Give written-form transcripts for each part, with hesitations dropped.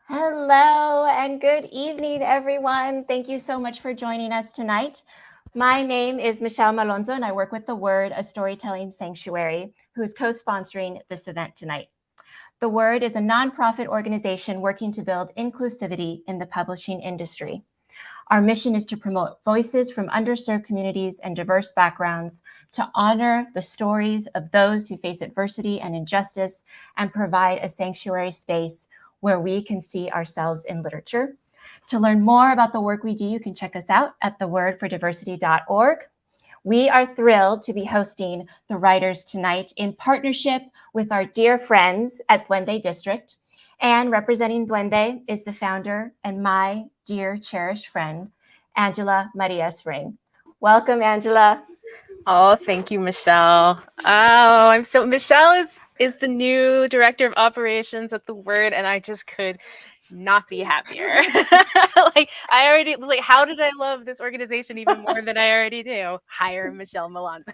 Hello and good evening, everyone. Thank you so much for joining us tonight. My name is Michelle Malonzo, and I work with The Word, a storytelling sanctuary, who is co-sponsoring this event tonight. The Word is a nonprofit organization working to build inclusivity in the publishing industry. Our mission is to promote voices from underserved communities and diverse backgrounds, to honor the stories of those who face adversity and injustice, and provide a sanctuary space where we can see ourselves in literature. To learn more about the work we do, you can check us out at thewordfordiversity.org. We are thrilled to be hosting the writers tonight in partnership with our dear friends at Duende District. And representing Duende is the founder and my dear cherished friend, Angela Maria Spring. Welcome, Angela. Oh, thank you, Michelle. Michelle is the new director of operations at The Word, and I just could not be happier. How did I love this organization even more than I already do? Hire Michelle Malonzo.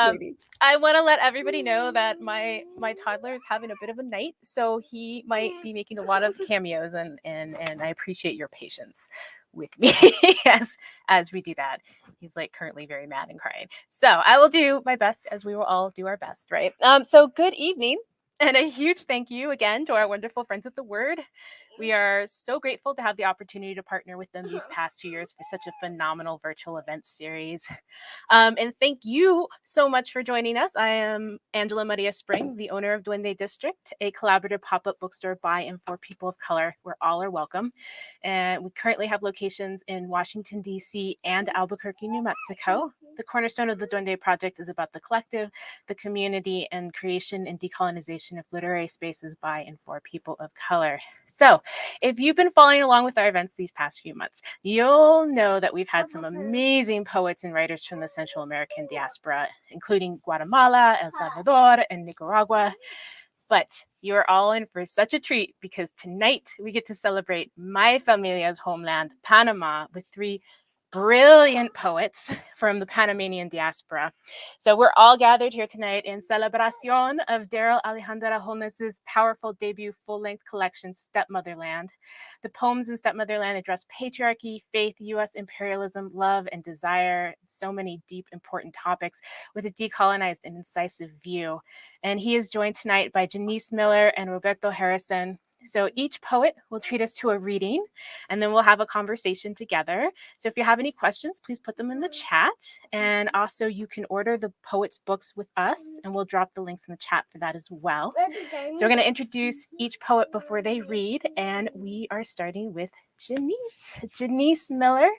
Sweetie. I want to let everybody know that my toddler is having a bit of a night, so he might be making a lot of cameos, and I appreciate your patience with me as we do that. He's currently very mad and crying. So I will do my best, as we will all do our best, right? So good evening, and a huge thank you again to our wonderful friends at The Word. We are so grateful to have the opportunity to partner with them these past 2 years for such a phenomenal virtual event series. And thank you so much for joining us. I am Angela Maria Spring, the owner of Duende District, a collaborative pop-up bookstore by and for people of color, where all are welcome. And we currently have locations in Washington, D.C. and Albuquerque, New Mexico. The cornerstone of the Duende Project is about the collective, the community, and creation and decolonization of literary spaces by and for people of color. So if you've been following along with our events these past few months, you'll know that we've had some amazing poets and writers from the Central American diaspora, including Guatemala, El Salvador, and Nicaragua. But you're all in for such a treat, because tonight we get to celebrate my familia's homeland, Panama, with 3 brilliant poets from the Panamanian diaspora. So we're all gathered here tonight in celebration of Darrel Alejandro Holnes' powerful debut full-length collection, STEPMOTHERLAND. The poems in STEPMOTHERLAND address patriarchy, faith, U.S. imperialism, love, and desire, so many deep, important topics with a decolonized and incisive view. And he is joined tonight by Jenise Miller and Roberto Harrison. So each poet will treat us to a reading, and then we'll have a conversation together. So if you have any questions, please put them in the chat. And also you can order the poets' books with us, and we'll drop the links in the chat for that as well. So we're going to introduce each poet before they read, and we are starting with Jenise. Jenise Miller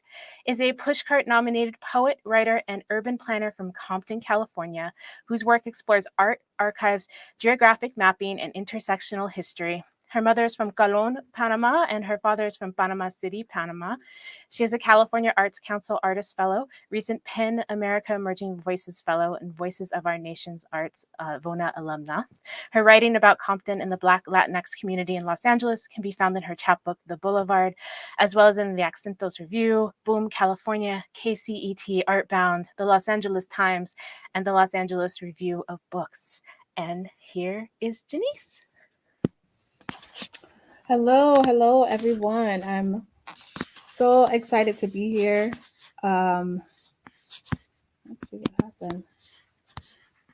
is a Pushcart-nominated poet, writer, and urban planner from Compton, California, whose work explores art, archives, geographic mapping, and intersectional history. Her mother is from Colón, Panama, and her father is from Panama City, Panama. She is a California Arts Council Artist Fellow, recent PEN America Emerging Voices Fellow, and Voices of Our Nation's Arts VONA alumna. Her writing about Compton and the Black Latinx community in Los Angeles can be found in her chapbook, The Boulevard, as well as in the Accentos Review, Boom, California, KCET, Artbound, the Los Angeles Times, and the Los Angeles Review of Books. And here is Jenise. Hello, everyone. I'm so excited to be here. Let's see what happened.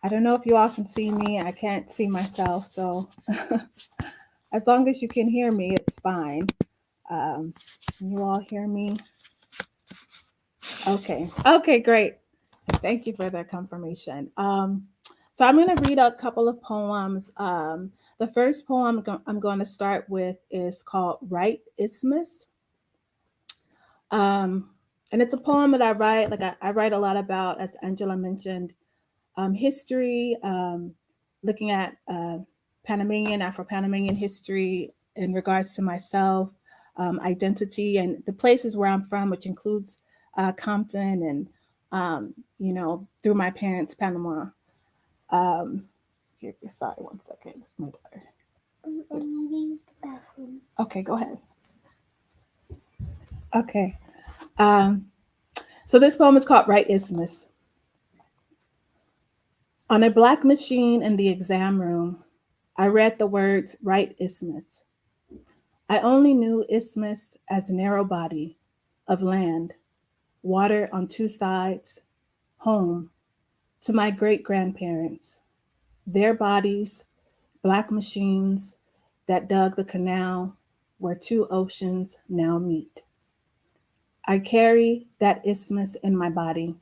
I don't know if you all can see me. I can't see myself, so as long as you can hear me, it's fine. Can you all hear me? Okay, great. Thank you for that confirmation. So I'm going to read a couple of poems. The first poem I'm going to start with is called Right Isthmus. And it's a poem that I write, I write a lot about, as Angela mentioned, history, looking at Panamanian, Afro-Panamanian history in regards to myself, identity, and the places where I'm from, which includes Compton and, through my parents, Panama. Sorry, one second. It's my daughter. The bathroom. Okay, go ahead. Okay. So this poem is called Right Isthmus. On a black machine in the exam room, I read the words Right Isthmus. I only knew isthmus as narrow body of land, water on two sides, home to my great-grandparents, their bodies, black machines that dug the canal where two oceans now meet. I carry that isthmus in my body.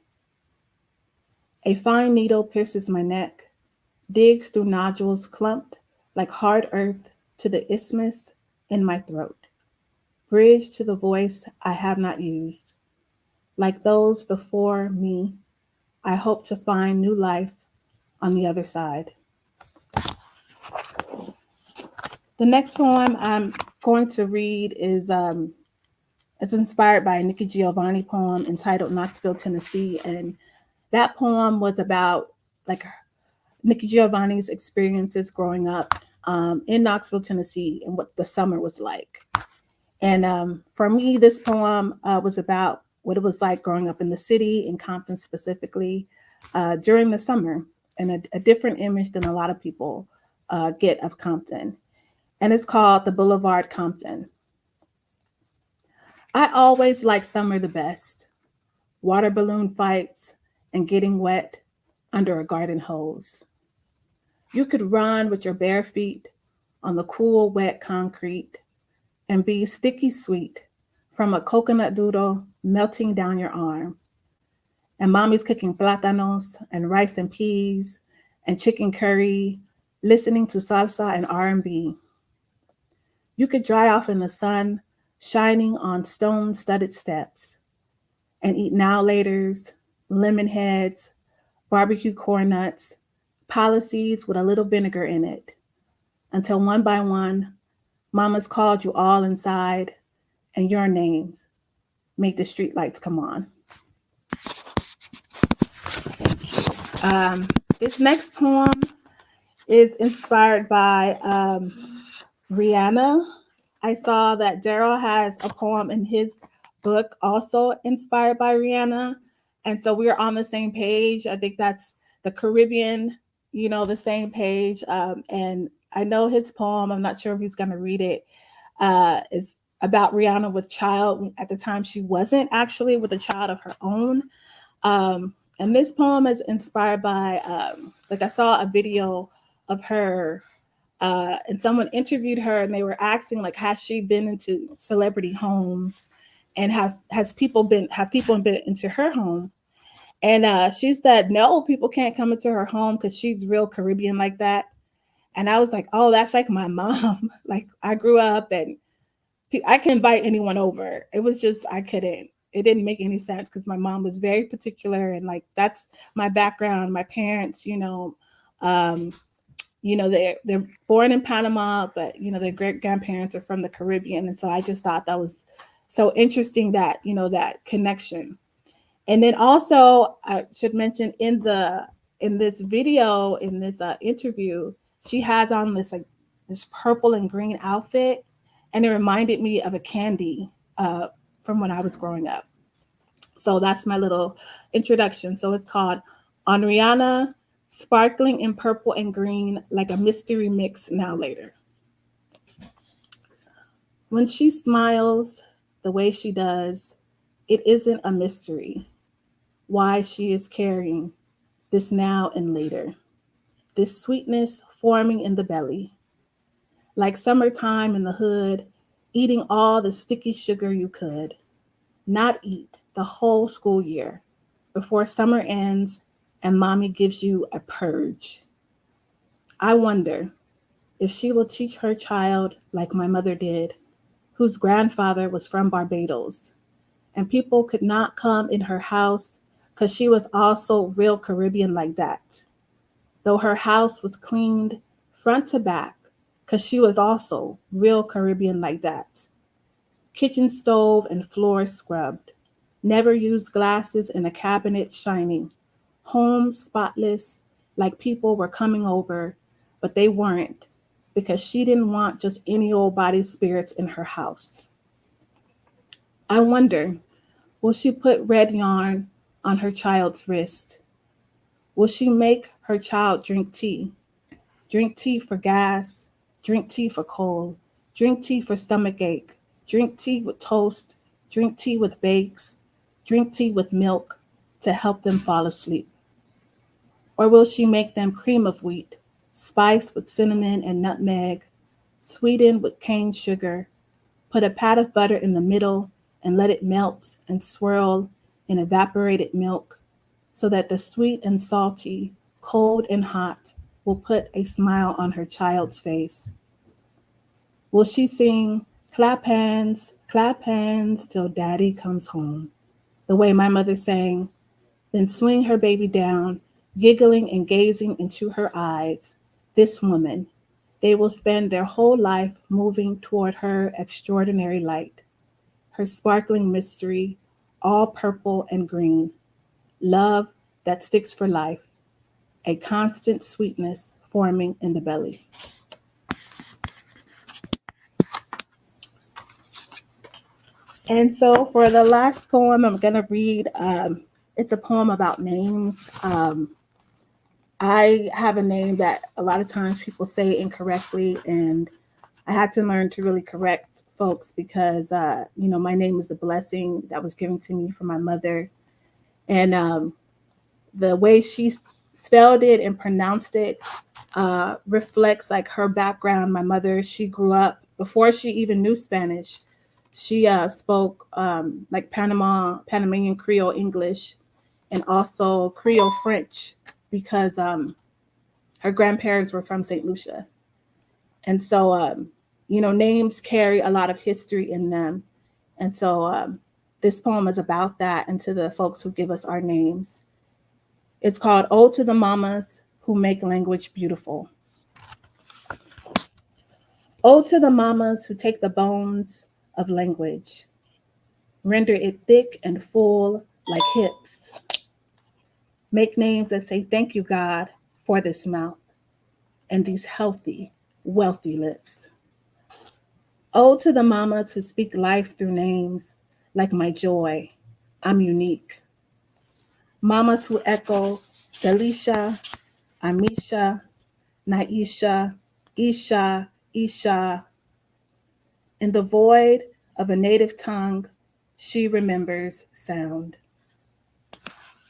A fine needle pierces my neck, digs through nodules clumped like hard earth to the isthmus in my throat. Bridge to the voice I have not used. Like those before me, I hope to find new life on the other side. The next poem I'm going to read is it's inspired by a Nikki Giovanni poem entitled Knoxville, Tennessee. And that poem was about like Nikki Giovanni's experiences growing up in Knoxville, Tennessee, and what the summer was like. And for me, this poem was about what it was like growing up in the city, in Compton specifically, during the summer, and a different image than a lot of people get of Compton. And it's called The Boulevard Compton. I always liked summer the best. Water balloon fights and getting wet under a garden hose. You could run with your bare feet on the cool, wet concrete and be sticky sweet from a coconut doodle melting down your arm. And mommy's cooking plátanos and rice and peas and chicken curry, listening to salsa and R&B. You could dry off in the sun, shining on stone-studded steps, and eat now-laters, lemon heads, barbecue corn nuts, policies with a little vinegar in it, until one by one, mamas called you all inside, and your names make the streetlights come on. This next poem is inspired by Rihanna. I saw that Daryl has a poem in his book also inspired by Rihanna. And so we're on the same page. I think that's the Caribbean, the same page. And I know his poem, I'm not sure if he's going to read it, is about Rihanna with child. At the time, she wasn't actually with a child of her own. And this poem is inspired by, I saw a video of her and someone interviewed her and they were asking, has she been into celebrity homes and have people been into her home? And she said, no, people can't come into her home because she's real Caribbean like that. And I was like, oh, that's like my mom. I grew up and I can invite anyone over. It was just, I couldn't. It didn't make any sense because my mom was very particular and that's my background. My parents, they're born in Panama, but their great grandparents are from the Caribbean. And so I just thought that was so interesting that, that connection. And then also I should mention in this video, in this interview, she has on this purple and green outfit. And it reminded me of a candy from when I was growing up. So that's my little introduction. So it's called On Rihanna, Sparkling in Purple and Green, like a mystery mix now later. When she smiles the way she does, it isn't a mystery why she is carrying this now and later, this sweetness forming in the belly, like summertime in the hood, eating all the sticky sugar you could, not eat the whole school year before summer ends and mommy gives you a purge. I wonder if she will teach her child like my mother did, whose grandfather was from Barbados, and people could not come in her house because she was also real Caribbean like that, though her house was cleaned front to back because she was also real Caribbean like that. Kitchen stove and floor scrubbed, never used glasses in a cabinet shining, home spotless, like people were coming over, but they weren't because she didn't want just any old body spirits in her house. I wonder, will she put red yarn on her child's wrist? Will she make her child drink tea? Drink tea for gas, drink tea for cold, Drink tea for stomach ache. Drink tea with toast. Drink tea with bakes. Drink tea with milk to help them fall asleep. Or will she make them cream of wheat, spiced with cinnamon and nutmeg, sweetened with cane sugar, put a pat of butter in the middle and let it melt and swirl in evaporated milk so that the sweet and salty, cold and hot will put a smile on her child's face? Will she sing, clap hands till daddy comes home, the way my mother sang, then swing her baby down, giggling and gazing into her eyes? This woman, they will spend their whole life moving toward her extraordinary light, her sparkling mystery, all purple and green, love that sticks for life, a constant sweetness forming in the belly. And so for the last poem, I'm going to read, it's a poem about names. I have a name that a lot of times people say incorrectly, and I had to learn to really correct folks because, my name is a blessing that was given to me from my mother. And the way she spelled it and pronounced it reflects like her background. My mother, she grew up, before she even knew Spanish, she spoke like Panamanian Creole English and also Creole French because her grandparents were from St. Lucia. And so, names carry a lot of history in them. And so this poem is about that and to the folks who give us our names. It's called Ode to the Mamas Who Make Language Beautiful. Ode to the mamas who take the bones of language, render it thick and full like hips. Make names that say thank you, God, for this mouth and these healthy, wealthy lips. Ode to the mamas who speak life through names like my joy, I'm unique. Mamas who echo Delisha, Amisha, Naisha, Isha, Isha. In the void of a native tongue, she remembers sound.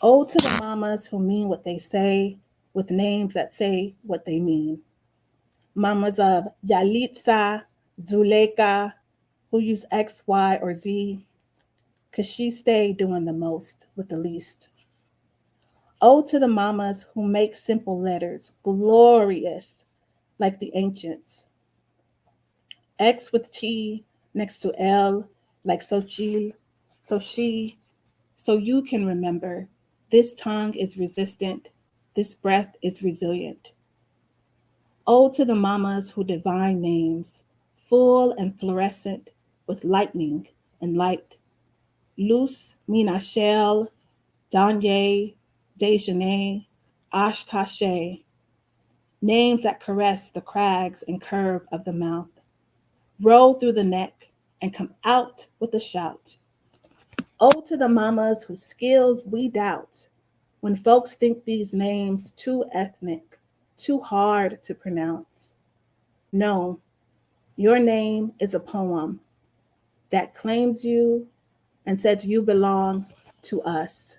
Ode to the mamas who mean what they say with names that say what they mean. Mamas of Yalitza, Zuleka, who use X, Y, or Z, because she stayed doing the most with the least. Ode to the mamas who make simple letters glorious like the ancients. X with T next to L like Xochitl, so you can remember this tongue is resistant, this breath is resilient. Ode to the mamas who divine names, full and fluorescent with lightning and light. Luz, Minachel, Danye, Dejeuner, Ashkache, names that caress the crags and curve of the mouth, roll through the neck and come out with a shout. Ode to the mamas whose skills we doubt when folks think these names too ethnic, too hard to pronounce. No, your name is a poem that claims you and says you belong to us.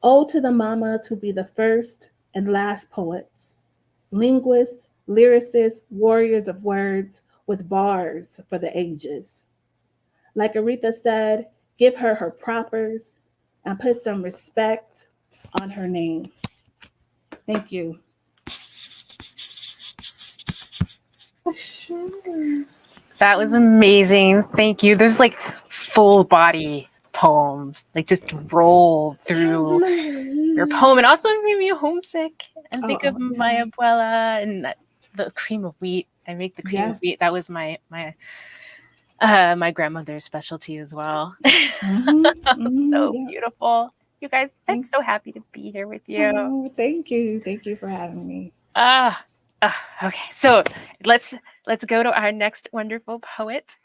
Ode to the mamas who be the first and last poets, linguists, lyricists, warriors of words with bars for the ages. Like Aretha said, give her her propers and put some respect on her name. Thank you. That was amazing. Thank you. There's like full body poems, like just roll through your poem, and also made me homesick and think of my abuela and the cream of wheat. I make the cream of wheat. That was my grandmother's specialty as well. So beautiful. You guys, I'm so happy to be here with you. Oh, thank you. Thank you for having me. Okay. So let's go to our next wonderful poet.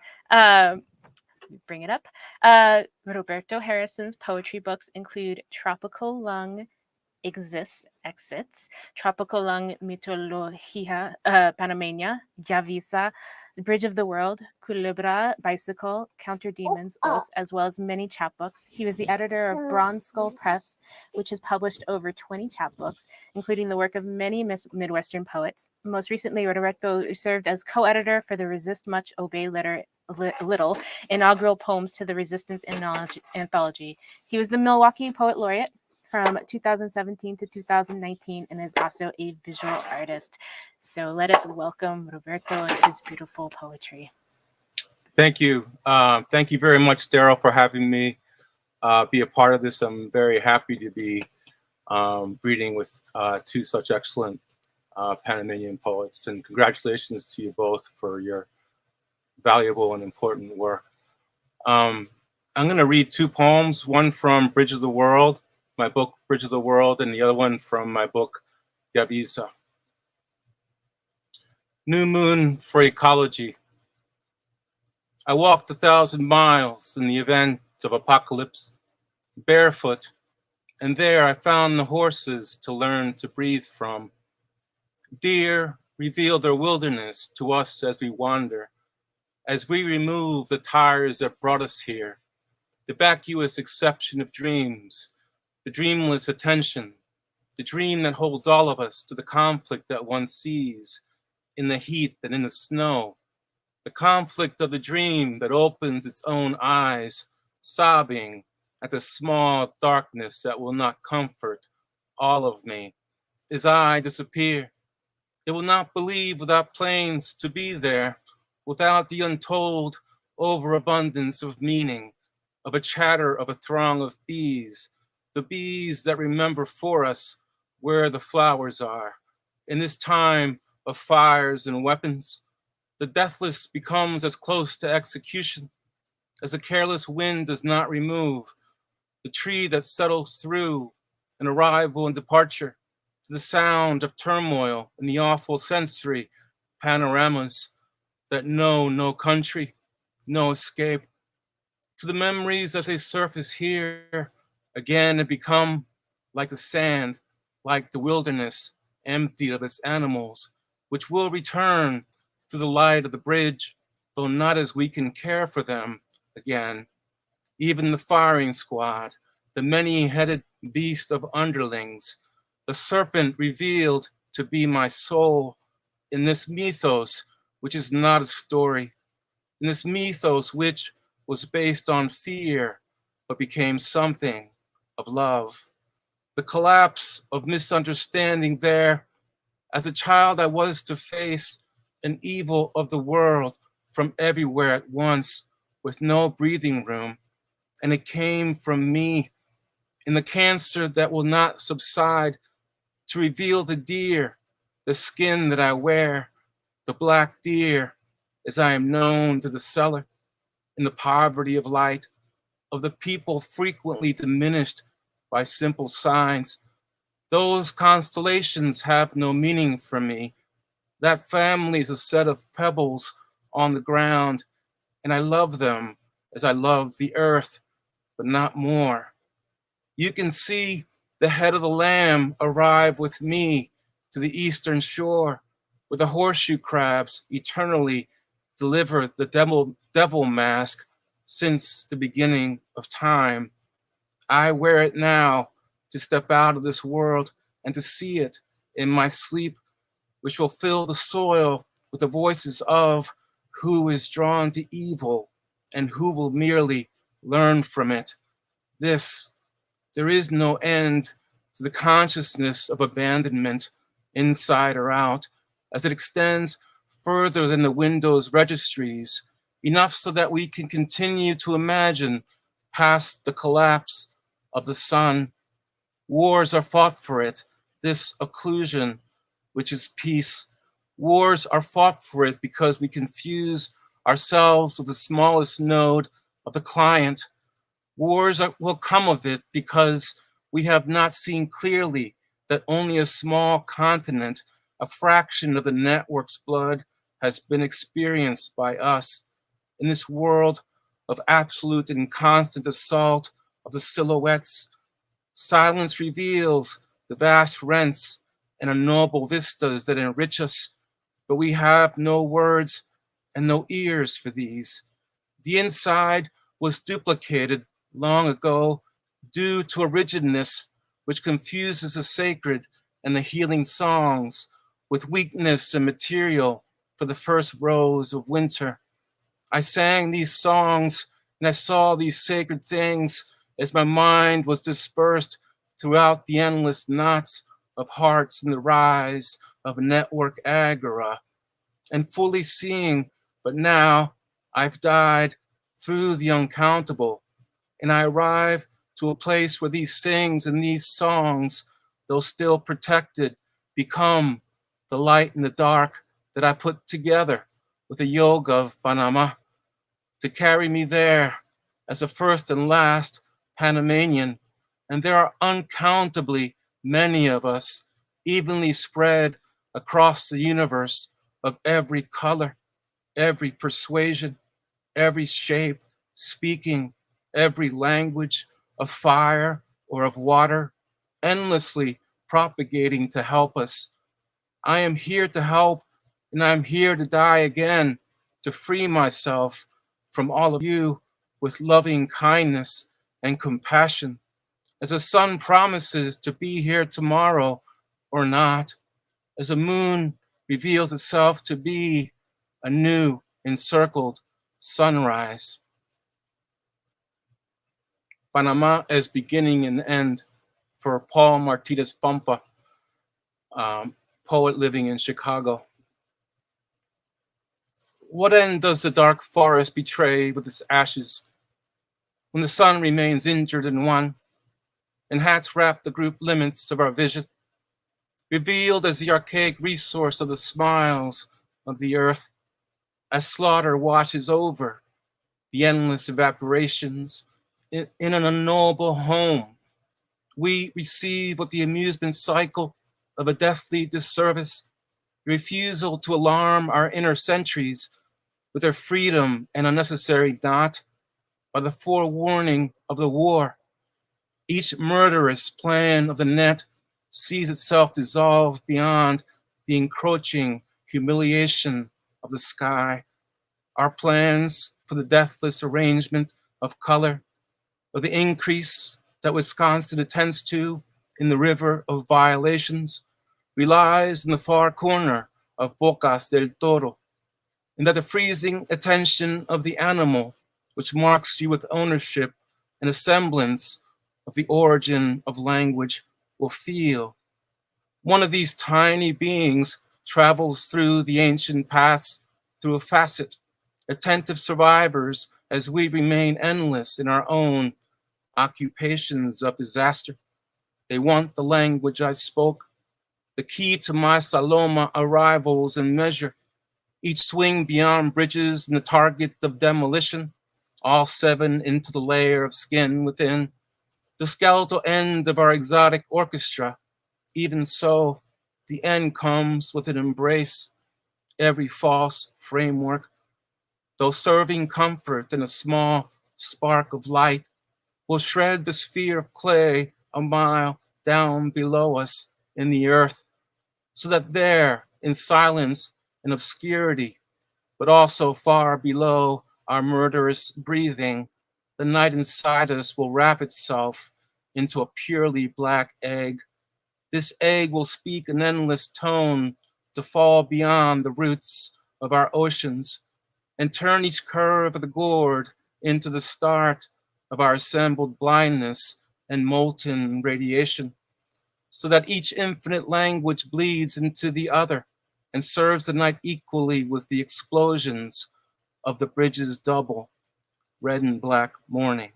Bring it up. Roberto Harrison's poetry books include Tropical Lung Exits, Tropical Lung Mitología Panameña, Yavisa, The Bridge of the World, Culebra, Bicycle, Counter Demons, Os, as well as many chapbooks. He was the editor of Bronze Skull Press, which has published over 20 chapbooks, including the work of many Midwestern poets. Most recently, Roberto served as co-editor for the Resist Much, Obey Little inaugural Poems to the Resistance Anthology. He was the Milwaukee Poet Laureate from 2017 to 2019 and is also a visual artist. So let us welcome Roberto and his beautiful poetry. Thank you. Thank you very much, Daryl, for having me be a part of this. I'm very happy to be reading with two such excellent Panamanian poets, and congratulations to you both for your valuable and important work. I'm going to read two poems, one from Bridge of the World, my book Bridge of the World, and the other one from my book Yavisa. New Moon for Ecology. I walked 1,000 miles in the event of apocalypse, barefoot, and there I found the horses to learn to breathe from. Deer reveal their wilderness to us as we wander, as we remove the tires that brought us here, the vacuous exception of dreams, the dreamless attention, the dream that holds all of us to the conflict that one sees in the heat and in the snow, the conflict of the dream that opens its own eyes, sobbing at the small darkness that will not comfort all of me as I disappear. It will not believe without planes to be there, without the untold overabundance of meaning, of a chatter of a throng of bees, the bees that remember for us where the flowers are. In this time of fires and weapons, the deathless becomes as close to execution as a careless wind does not remove the tree that settles through an arrival and departure to the sound of turmoil and the awful sensory panoramas that know no country, no escape. To the memories as they surface here, again and become like the sand, like the wilderness, emptied of its animals, which will return to the light of the bridge, though not as we can care for them again. Even the firing squad, the many-headed beast of underlings, the serpent revealed to be my soul in this mythos, which is not a story, in this mythos which was based on fear, but became something of love. The collapse of misunderstanding there. As a child, I was to face an evil of the world from everywhere at once with no breathing room. And it came from me in the cancer that will not subside to reveal the deer, the skin that I wear, the black deer, as I am known to the cellar, in the poverty of light, of the people frequently diminished by simple signs. Those constellations have no meaning for me. That family is a set of pebbles on the ground, and I love them as I love the earth, but not more. You can see the head of the lamb arrive with me to the eastern shore, where the horseshoe crabs eternally deliver the devil mask since the beginning of time. I wear it now to step out of this world and to see it in my sleep, which will fill the soil with the voices of who is drawn to evil and who will merely learn from it. There is no end to the consciousness of abandonment, inside or out, as it extends further than the Windows registries, enough so that we can continue to imagine past the collapse of the sun. Wars are fought for it, this occlusion, which is peace. Wars are fought for it because we confuse ourselves with the smallest node of the client. Wars will come of it because we have not seen clearly that only a small continent, a fraction of the network's blood, has been experienced by us. In this world of absolute and constant assault of the silhouettes, silence reveals the vast rents and unknowable vistas that enrich us, but we have no words and no ears for these. The inside was duplicated long ago due to a rigidness which confuses the sacred and the healing songs with weakness and material for the first rose of winter. I sang these songs and I saw these sacred things as my mind was dispersed throughout the endless knots of hearts in the rise of a network agora, and fully seeing, but now I've died through the uncountable, and I arrive to a place where these things and these songs, though still protected, become the light and the dark that I put together with the yoga of Panama to carry me there as a first and last Panamanian. And there are uncountably many of us evenly spread across the universe of every color, every persuasion, every shape, speaking every language of fire or of water, endlessly propagating to help us. I am here to help, and I'm here to die again, to free myself from all of you with loving kindness and compassion. As the sun promises to be here tomorrow or not, as the moon reveals itself to be a new encircled sunrise. Panama as beginning and end for Paul Martinez Pampa, poet living in Chicago. What end does the dark forest betray with its ashes when the sun remains injured and one, and hats wrap the group limits of our vision, revealed as the archaic resource of the smiles of the earth, as slaughter washes over the endless evaporations in an unknowable home. We receive what the amusement cycle of a deathly disservice, refusal to alarm our inner sentries with their freedom and unnecessary knot by the forewarning of the war. Each murderous plan of the net sees itself dissolve beyond the encroaching humiliation of the sky. Our plans for the deathless arrangement of color, or the increase that Wisconsin attends to in the river of violations, relies in the far corner of Bocas del Toro, and that the freezing attention of the animal, which marks you with ownership and a semblance of the origin of language, will feel. One of these tiny beings travels through the ancient paths through a facet, attentive survivors as we remain endless in our own occupations of disaster. They want the language I spoke, the key to my Saloma arrivals and measure, each swing beyond bridges and the target of demolition, all seven into the layer of skin within, the skeletal end of our exotic orchestra. Even so, the end comes with an embrace, every false framework, though serving comfort in a small spark of light, will shred the sphere of clay a mile down below us in the earth, so that there, in silence and obscurity, but also far below our murderous breathing, the night inside us will wrap itself into a purely black egg. This egg will speak an endless tone to fall beyond the roots of our oceans and turn each curve of the gourd into the start of our assembled blindness and molten radiation, so that each infinite language bleeds into the other and serves the night equally with the explosions of the bridge's double, red and black morning.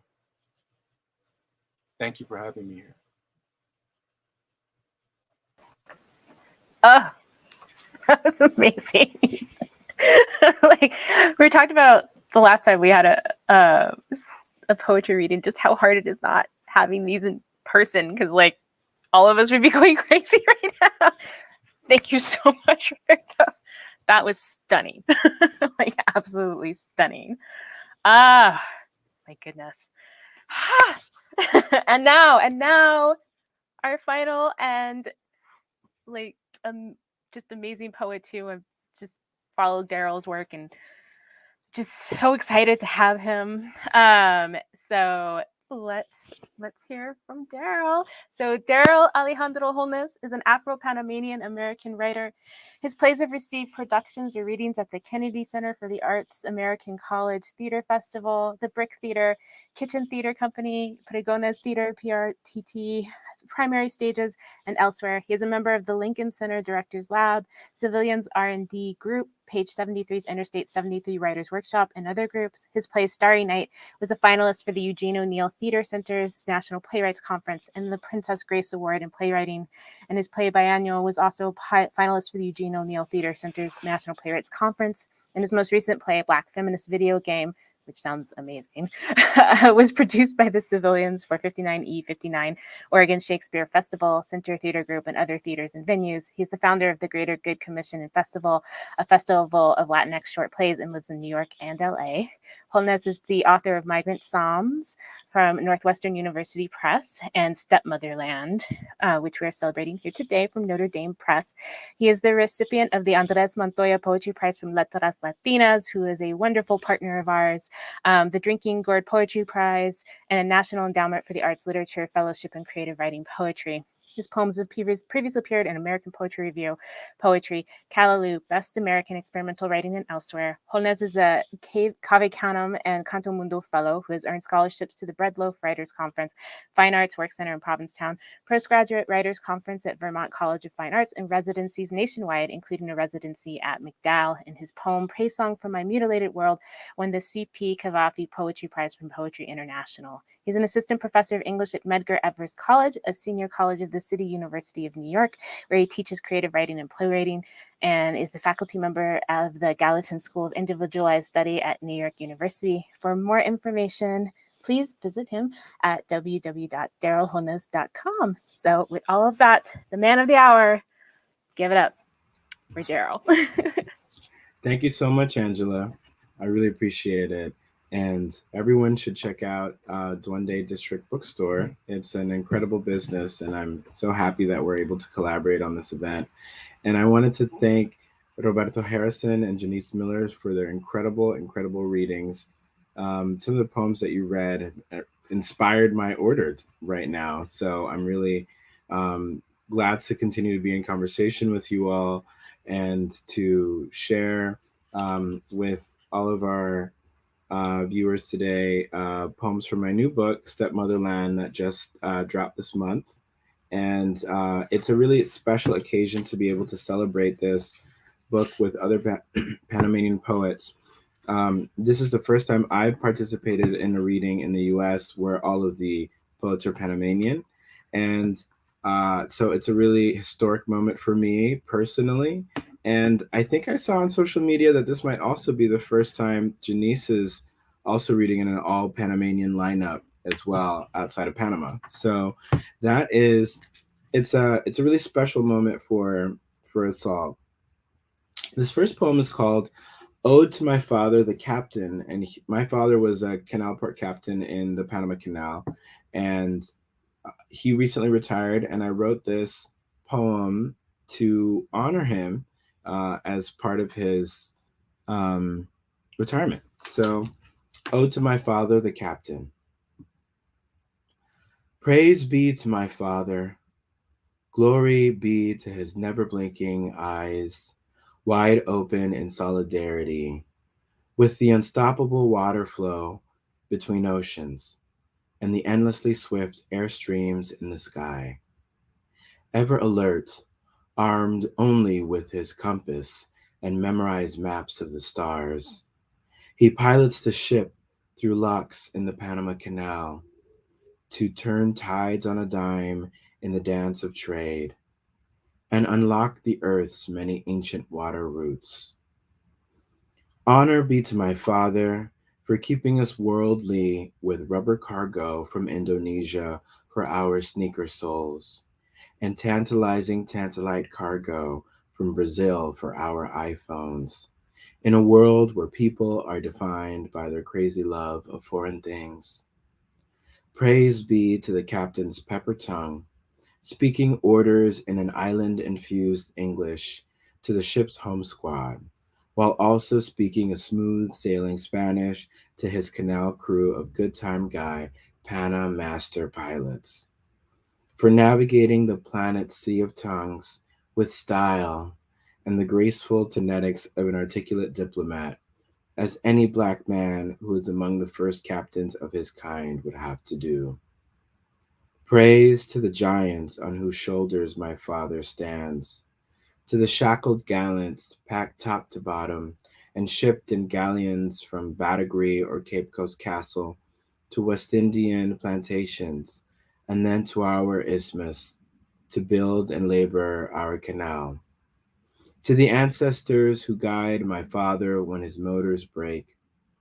Thank you for having me here. Oh, that was amazing. Like we talked about the last time we had a poetry reading, just how hard it is not having these in person, because like all of us would be going crazy right now. Thank you so much, Roberto. That was stunning. Like absolutely stunning. Ah, my goodness. and now our final and like just amazing poet too. I've just followed Daryl's work and just so excited to have him. So let's hear from Darrel. So Darrel Alejandro Holnes is an Afro-Panamanian American writer. His plays have received productions or readings at the Kennedy Center for the Arts, American College Theater Festival, the Brick Theater, Kitchen Theater Company, Pregones Theater, PRTT, Primary Stages, and elsewhere. He is a member of the Lincoln Center Directors Lab, Civilians R&D Group, Page 73's Interstate 73 Writers Workshop, and other groups. His play Starry Night was a finalist for the Eugene O'Neill Theater Center's National Playwrights Conference and the Princess Grace Award in Playwriting. And his play Biannual was also a finalist for the Eugene O'Neill Theater Center's National Playwrights Conference. And his most recent play, Black Feminist Video Game, which sounds amazing, was produced by the Civilians for 59E59, Oregon Shakespeare Festival, Center Theater Group, and other theaters and venues. He's the founder of the Greater Good Commission and Festival, a festival of Latinx short plays, and lives in New York and LA. Holnes is the author of Migrant Psalms from Northwestern University Press and Stepmotherland, which we're celebrating here today from Notre Dame Press. He is the recipient of the Andres Montoya Poetry Prize from Letras Latinas, who is a wonderful partner of ours, the Drinking Gourd Poetry Prize, and a National Endowment for the Arts, Literature Fellowship in Creative Writing Poetry. His poems have previously appeared in American Poetry Review, Poetry, Callaloo, Best American Experimental Writing, and elsewhere. Holnes is a Cave Canum and Canto Mundo Fellow who has earned scholarships to the Breadloaf Writers Conference, Fine Arts Work Center in Provincetown, Postgraduate Writers Conference at Vermont College of Fine Arts, and residencies nationwide, including a residency at McDowell. In his poem, Praise Song from My Mutilated World, won the C.P. Cavafy Poetry Prize from Poetry International. He's an assistant professor of English at Medgar Evers College, a senior college of the City University of New York, where he teaches creative writing and playwriting, and is a faculty member of the Gallatin School of Individualized Study at New York University. For more information, please visit him at www.darrelholnes.com. So with all of that, the man of the hour, give it up for Darrel. Thank you so much, Angela. I really appreciate it. And everyone should check out Duende District Bookstore. It's an incredible business, and I'm so happy that we're able to collaborate on this event. And I wanted to thank Roberto Harrison and Jenise Miller for their incredible readings. Some of the poems that you read inspired my order right now. So I'm really glad to continue to be in conversation with you all and to share with all of our viewers today poems from my new book, Stepmotherland, that just dropped this month. And it's a really special occasion to be able to celebrate this book with other Panamanian poets. This is the first time I've participated in a reading in the US where all of the poets are Panamanian. And so it's a really historic moment for me personally. And I think I saw on social media that this might also be the first time Jenise is also reading in an all Panamanian lineup as well outside of Panama. So that is, it's a really special moment for us all. This first poem is called Ode to My Father, the Captain. And my father was a canal port captain in the Panama Canal. And he recently retired, and I wrote this poem to honor him as part of his retirement. So, Ode to My Father, the Captain. Praise be to my father. Glory be to his never blinking eyes, wide open in solidarity with the unstoppable water flow between oceans and the endlessly swift air streams in the sky. Ever alert, armed only with his compass and memorized maps of the stars, he pilots the ship through locks in the Panama Canal to turn tides on a dime in the dance of trade and unlock the earth's many ancient water routes. Honor be to my father for keeping us worldly with rubber cargo from Indonesia for our sneaker soles, and tantalizing tantalite cargo from Brazil for our iPhones, in a world where people are defined by their crazy love of foreign things. Praise be to the captain's pepper tongue, speaking orders in an island-infused English to the ship's home squad, while also speaking a smooth sailing Spanish to his canal crew of good time guy Pana master pilots. For navigating the planet's sea of tongues with style and the graceful tenetics of an articulate diplomat, as any black man who is among the first captains of his kind would have to do. Praise to the giants on whose shoulders my father stands, to the shackled gallants packed top to bottom and shipped in galleons from Badagree or Cape Coast Castle to West Indian plantations, and then to our isthmus to build and labor our canal. To the ancestors who guide my father when his motors break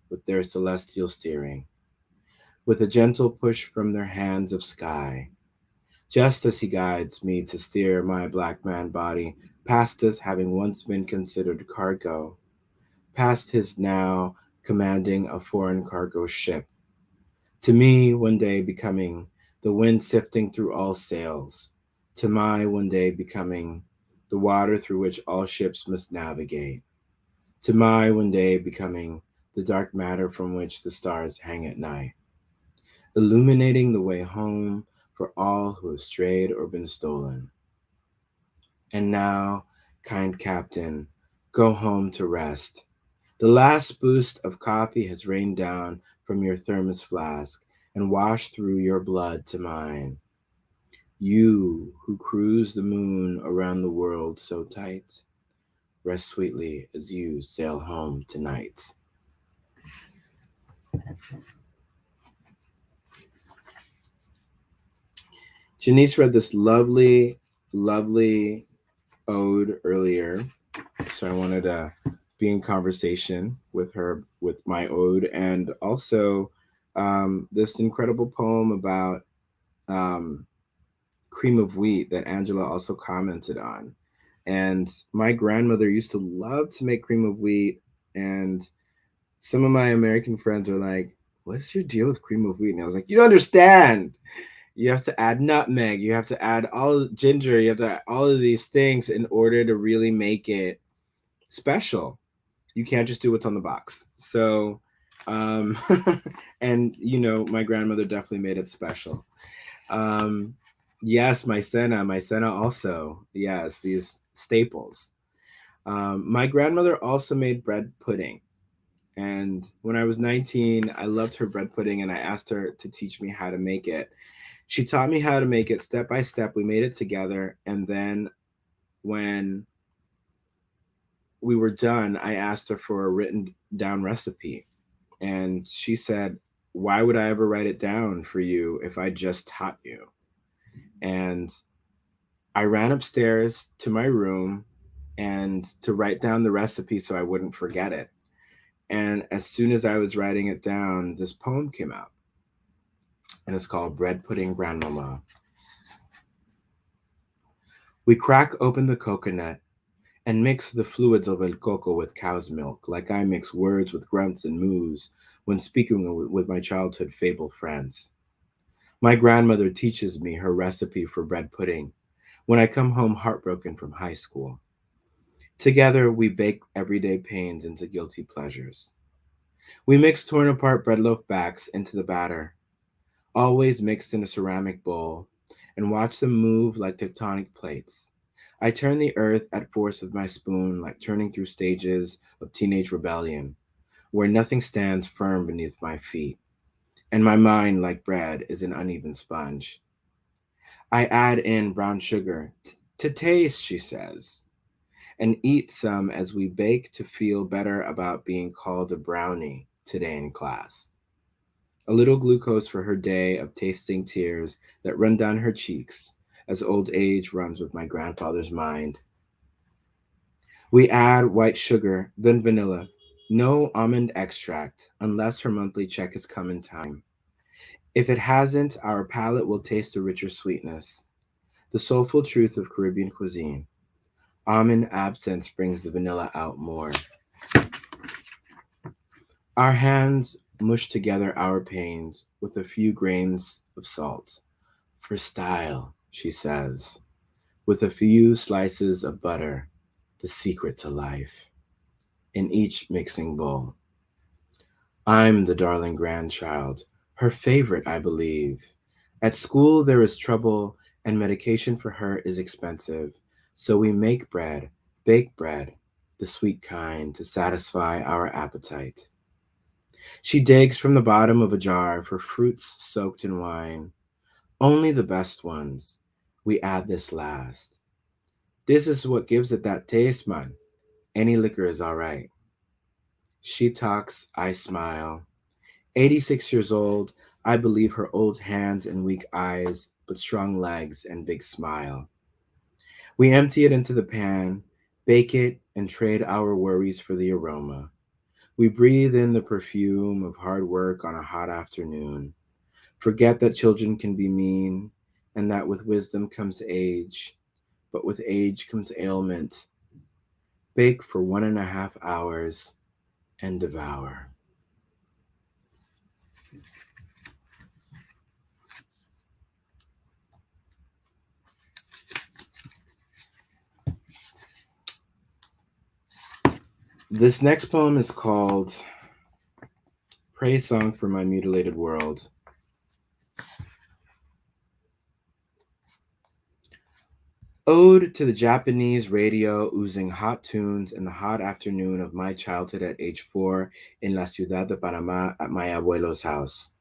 with their celestial steering, with a gentle push from their hands of sky, just as he guides me to steer my black man body past us having once been considered cargo, past his now commanding a foreign cargo ship, to me one day becoming the wind sifting through all sails, to my one day becoming the water through which all ships must navigate, to my one day becoming the dark matter from which the stars hang at night, illuminating the way home for all who have strayed or been stolen. And now, kind captain, go home to rest. The last boost of coffee has rained down from your thermos flask and washed through your blood to mine. You who cruise the moon around the world so tight, rest sweetly as you sail home tonight. Jenise read this lovely, lovely ode earlier, so I wanted to be in conversation with her with my ode, and also this incredible poem about cream of wheat that Angela also commented on. And my grandmother used to love to make cream of wheat, and some of my American friends are like, "What's your deal with cream of wheat?" And I was like, "You don't understand. You have to add nutmeg, you have to add all ginger, you have to add all of these things in order to really make it special. You can't just do what's on the box." So, and you know, my grandmother definitely made it special. Yes, my Senna also, yes, these staples. My grandmother also made bread pudding. And when I was 19, I loved her bread pudding and I asked her to teach me how to make it. She taught me how to make it step by step. We made it together. And then when we were done, I asked her for a written down recipe. And she said, "Why would I ever write it down for you if I just taught you?" And I ran upstairs to my room and to write down the recipe so I wouldn't forget it. And as soon as I was writing it down, this poem came out. And it's called Bread Pudding Grandmama. We crack open the coconut and mix the fluids of el coco with cow's milk, like I mix words with grunts and moos when speaking with my childhood fable friends. My grandmother teaches me her recipe for bread pudding when I come home heartbroken from high school. Together, we bake everyday pains into guilty pleasures. We mix torn apart bread loaf backs into the batter, always mixed in a ceramic bowl, and watch them move like tectonic plates. I turn the earth at force with my spoon, like turning through stages of teenage rebellion, where nothing stands firm beneath my feet, and my mind, like bread, is an uneven sponge. I add in brown sugar to taste, she says, and eat some as we bake to feel better about being called a brownie today in class. A little glucose for her day of tasting tears that run down her cheeks as old age runs with my grandfather's mind. We add white sugar, then vanilla, no almond extract unless her monthly check has come in time. If it hasn't, our palate will taste a richer sweetness, the soulful truth of Caribbean cuisine. Almond absence brings the vanilla out more. Our hands mush together our pains with a few grains of salt. For style, she says, with a few slices of butter, the secret to life. in each mixing bowl. I'm the darling grandchild, her favorite, I believe. At school, there is trouble, and medication for her is expensive. So we make bread, bake bread, the sweet kind, to satisfy our appetite. She digs from the bottom of a jar for fruits soaked in wine, only the best ones. We add this last. This is what gives it that taste, man. Any liquor is all right. She talks, I smile. 86 years old, I believe her old hands and weak eyes, but strong legs and big smile. We empty it into the pan, bake it, and trade our worries for the aroma. We breathe in the perfume of hard work on a hot afternoon. Forget that children can be mean, and that with wisdom comes age, but with age comes ailment. Bake for 1.5 hours and devour. This next poem is called Praise Song for My Mutilated World. Ode to the Japanese radio oozing hot tunes in the hot afternoon of my childhood at age 4 in La Ciudad de Panama at my abuelo's house.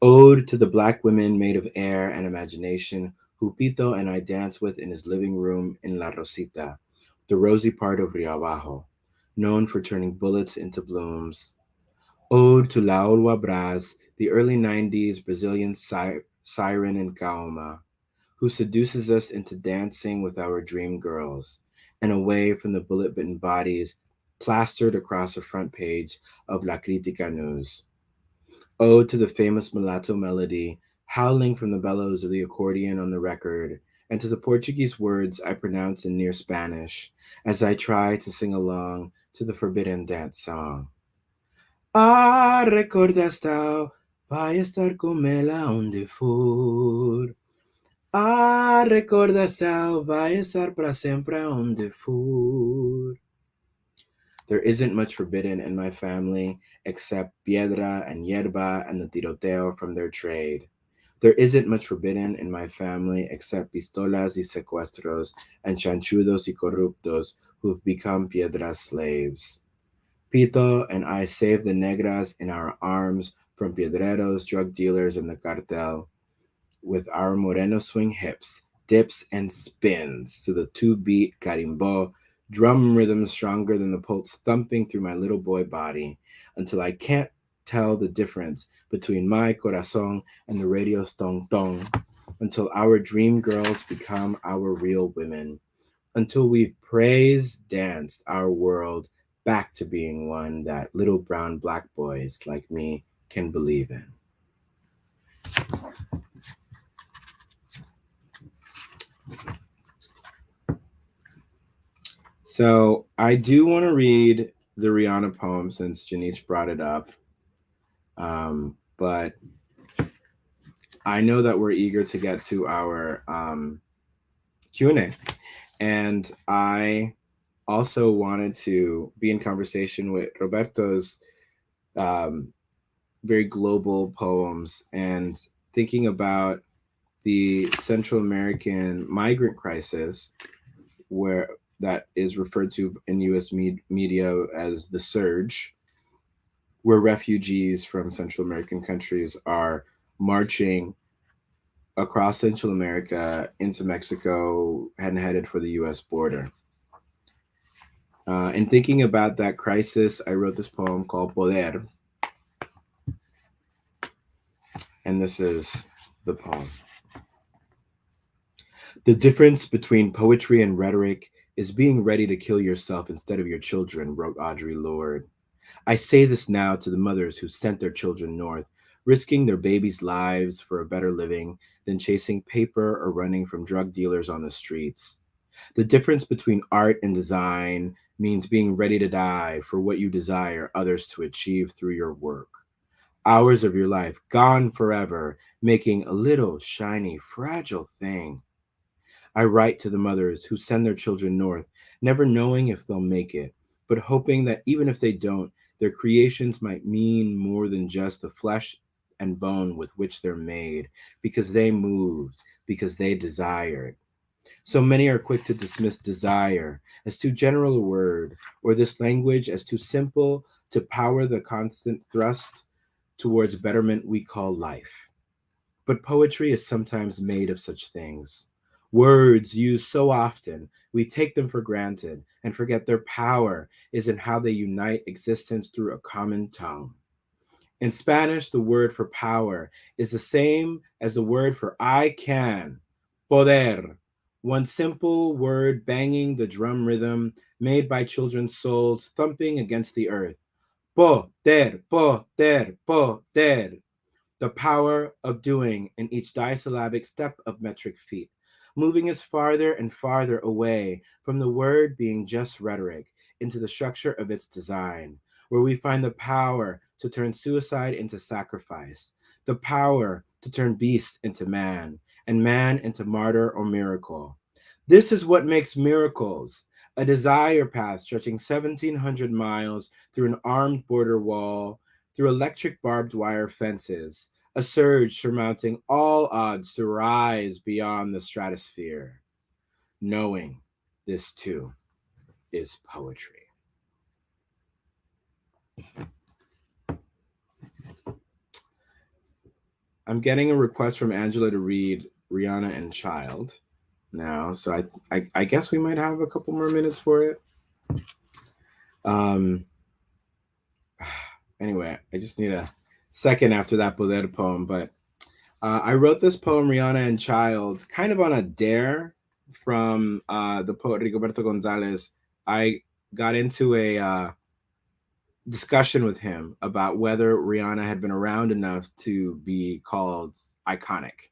Ode to the black women made of air and imagination who Pito and I danced with in his living room in La Rosita, the rosy part of Rio Abajo, known for turning bullets into blooms. Ode to Laolwa Braz, the early 90s Brazilian siren in Kaoma, who seduces us into dancing with our dream girls and away from the bullet-bitten bodies plastered across the front page of La Crítica News. Ode to the famous mulatto melody howling from the bellows of the accordion on the record, and to the Portuguese words I pronounce in near Spanish as I try to sing along to the forbidden dance song. Ah, recordas thou, vai estar com ela onde for. Ah, recordas thou, vai estar para sempre onde for. There isn't much forbidden in my family except piedra and yerba and the tiroteo from their trade. There isn't much forbidden in my family except pistolas y secuestros and chanchudos y corruptos who've become piedra slaves. Pito and I saved the negras in our arms from piedreros, drug dealers, and the cartel with our moreno swing hips, dips, and spins to the 2-beat carimbo, drum rhythm stronger than the pulse thumping through my little boy body until I can't tell the difference between my corazón and the radio's tong tong, until our dream girls become our real women, until we've praised, danced our world back to being one that little brown black boys like me can believe in. So I do want to read the Rihanna poem since Jenise brought it up. But I know that we're eager to get to our Q&A. And I also wanted to be in conversation with Roberto's very global poems and thinking about the Central American migrant crisis, where that is referred to in U.S. media as the surge, where refugees from Central American countries are marching across Central America into Mexico and headed for the U.S. border. In thinking about that crisis, I wrote this poem called Poder. And this is the poem. The difference between poetry and rhetoric is being ready to kill yourself instead of your children, wrote Audre Lorde. I say this now to the mothers who sent their children north, risking their babies' lives for a better living than chasing paper or running from drug dealers on the streets. The difference between art and design means being ready to die for what you desire others to achieve through your work. Hours of your life gone forever, making a little shiny, fragile thing. I write to the mothers who send their children north, never knowing if they'll make it, but hoping that even if they don't, their creations might mean more than just the flesh and bone with which they're made, because they moved, because they desired. So many are quick to dismiss desire as too general a word, or this language as too simple to power the constant thrust towards betterment we call life. But poetry is sometimes made of such things. Words used so often, we take them for granted and forget their power is in how they unite existence through a common tongue. In Spanish, the word for power is the same as the word for I can, poder, one simple word banging the drum rhythm made by children's souls thumping against the earth. Poder, poder, poder. The power of doing in each disyllabic step of metric feet, moving us farther and farther away from the word being just rhetoric into the structure of its design, where we find the power to turn suicide into sacrifice, the power to turn beast into man, and man into martyr or miracle. This is what makes miracles. A desire path stretching 1,700 miles through an armed border wall, through electric barbed wire fences, a surge surmounting all odds to rise beyond the stratosphere. Knowing this too is poetry. I'm getting a request from Angela to read Rihanna and Child now, so I guess we might have a couple more minutes for it. Anyway, I just need a second after that Poder poem, but I wrote this poem, Rihanna and Child, kind of on a dare from the poet Roberto Gonzalez. I got into a discussion with him about whether Rihanna had been around enough to be called iconic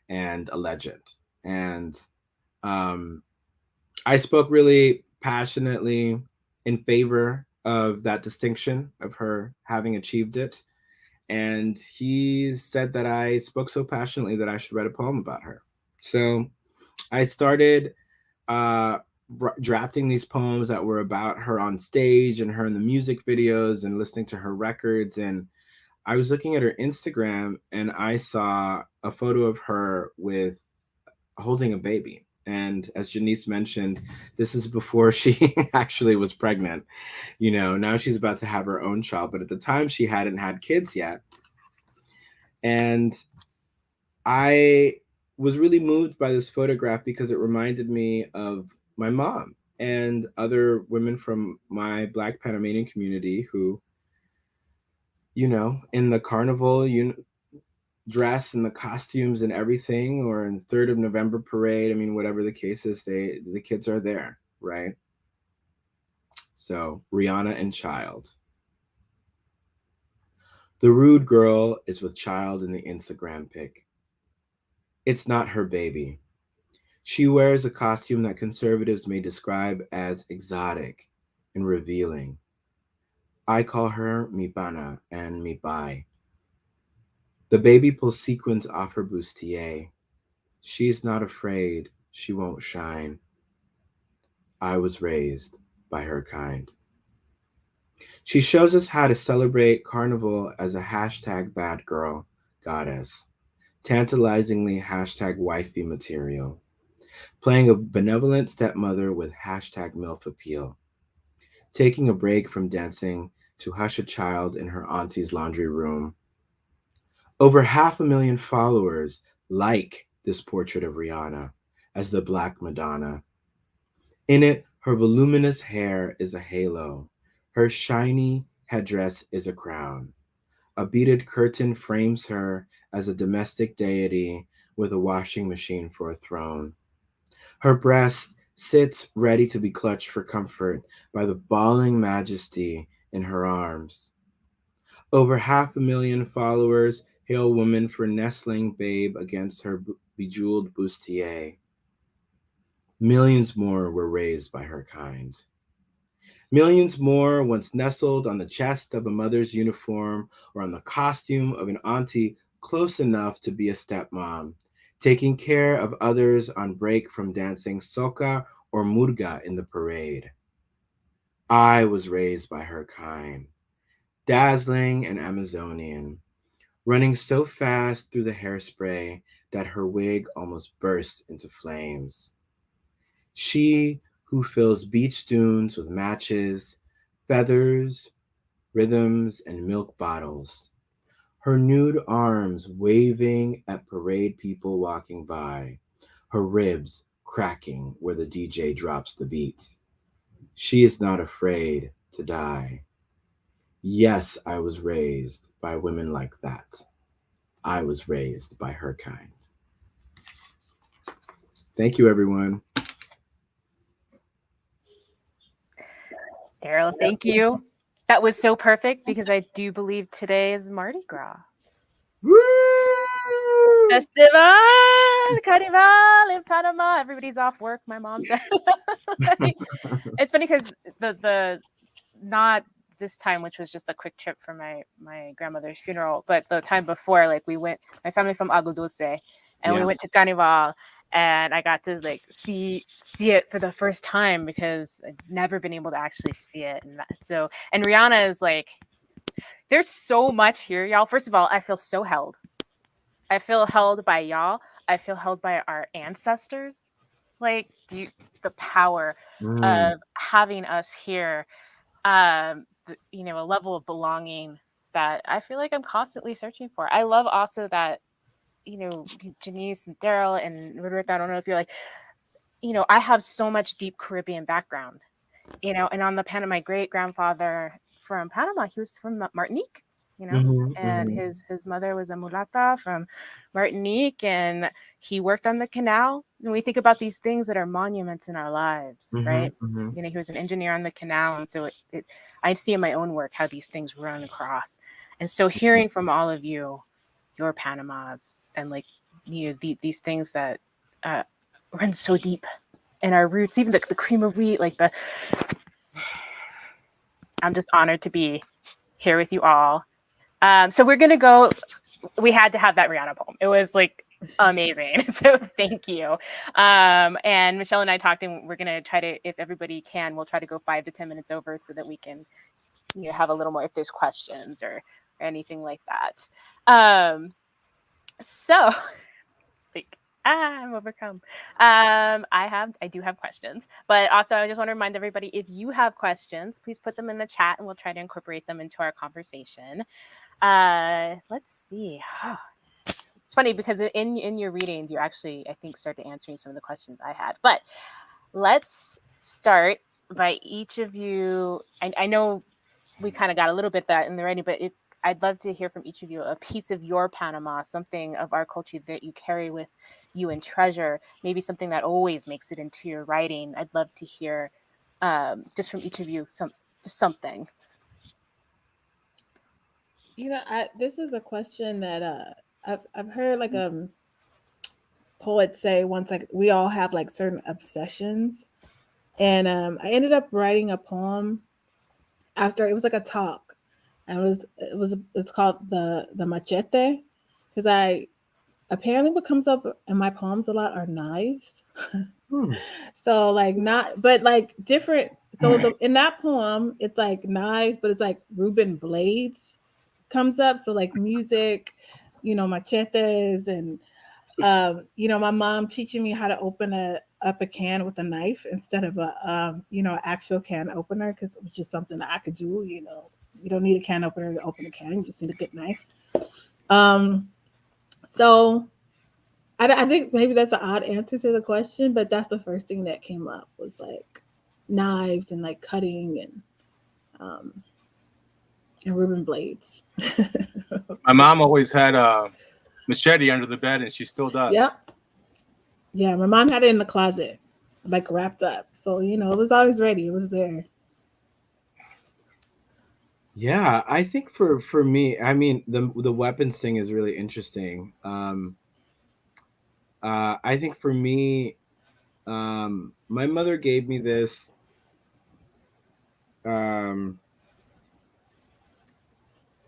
and a legend. And I spoke really passionately in favor of that distinction of her having achieved it. And he said that I spoke so passionately that I should write a poem about her. So I started drafting these poems that were about her on stage and her in the music videos and listening to her records. And I was looking at her Instagram and I saw a photo of her with holding a baby. And as Jenise mentioned, this is before she actually was pregnant. You know, now she's about to have her own child, but at the time she hadn't had kids yet. And I was really moved by this photograph because it reminded me of my mom and other women from my Black Panamanian community who, you know, in the carnival dress and the costumes and everything, or in 3rd of November parade, I mean, whatever the case is, the kids are there, right? So Rihanna and Child. The rude girl is with Child in the Instagram pic. It's not her baby. She wears a costume that conservatives may describe as exotic and revealing. I call her mi pana and mi pai. The baby pulls sequins off her bustier. She's not afraid, she won't shine. I was raised by her kind. She shows us how to celebrate Carnival as a hashtag bad girl goddess, tantalizingly hashtag wifey material, playing a benevolent stepmother with hashtag MILF appeal, taking a break from dancing to hush a child in her auntie's laundry room. Over 500,000 followers like this portrait of Rihanna as the Black Madonna. In it, her voluminous hair is a halo. Her shiny headdress is a crown. A beaded curtain frames her as a domestic deity with a washing machine for a throne. Her breast sits ready to be clutched for comfort by the bawling majesty in her arms. Over 500,000 followers hail woman for nestling babe against her bejeweled bustier. Millions more were raised by her kind. Millions more once nestled on the chest of a mother's uniform or on the costume of an auntie close enough to be a stepmom, taking care of others on break from dancing soca or murga in the parade. I was raised by her kind, dazzling and Amazonian, running so fast through the hairspray that her wig almost burst into flames. She who fills beach dunes with matches, feathers, rhythms, and milk bottles, her nude arms waving at parade people walking by, her ribs cracking where the DJ drops the beat. She is not afraid to die. Yes, I was raised by women like that. I was raised by her kind. Thank you, everyone. Daryl, thank you. That was so perfect because I do believe today is Mardi Gras. Woo! Festival, Carnival in Panama. Everybody's off work. My mom said. It's funny because the not this time, which was just a quick trip for my grandmother's funeral, but the time before, like we went, my family from Agua Dulce, and we went to Carnival, and I got to like see it for the first time because I'd never been able to actually see it, and Rihanna is like, there's so much here, y'all. First of all, I feel so held. I feel held by y'all. I feel held by our ancestors. Like, the power of having us here, a level of belonging that I feel like I'm constantly searching for. I love also that, Jenise and Daryl and Roberto, I don't know if you're like, I have so much deep Caribbean background, and on the Panama, my great grandfather from Panama, he was from Martinique. And his mother was a mulata from Martinique, and he worked on the canal. And we think about these things that are monuments in our lives, right? He was an engineer on the canal, and so I see in my own work how these things run across. And so hearing from all of you, your Panamas, and like these things that run so deep in our roots, even the cream of wheat, like I'm just honored to be here with you all. So we're gonna go. We had to have that Rihanna poem. It was like amazing. So thank you. And Michelle and I talked, and we're gonna try to, if everybody can, we'll try to go 5 to 10 minutes over so that we can, have a little more if there's questions or anything like that. So like, I'm overcome. I do have questions, but also I just want to remind everybody, if you have questions, please put them in the chat and we'll try to incorporate them into our conversation. Let's see. It's funny because in your readings, you actually, I think, started answering some of the questions I had. But let's start by each of you. I know we kind of got a little bit that in the writing, but I'd love to hear from each of you a piece of your Panama, something of our culture that you carry with you and treasure, maybe something that always makes it into your writing. I'd love to hear just from each of you just something. This is a question that I've heard like poets say once, like we all have like certain obsessions, and I ended up writing a poem after it was like a talk, and it's called the machete, because apparently what comes up in my poems a lot are knives. So like not, but like different. So in that poem, it's like knives, but it's like Reuben blades comes up. So like music, machetes, and my mom teaching me how to open up a can with a knife instead of a actual can opener, because it was just something that I could do. You don't need a can opener to open a can; you just need a good knife. So I think maybe that's an odd answer to the question, but that's the first thing that came up was like knives and like cutting and Reuben blades. My mom always had a machete under the bed, and she still does. Yep. Yeah, my mom had it in the closet, like wrapped up. So, it was always ready. It was there. Yeah, I think for me, I mean, the weapons thing is really interesting. I think for me, my mother gave me this. My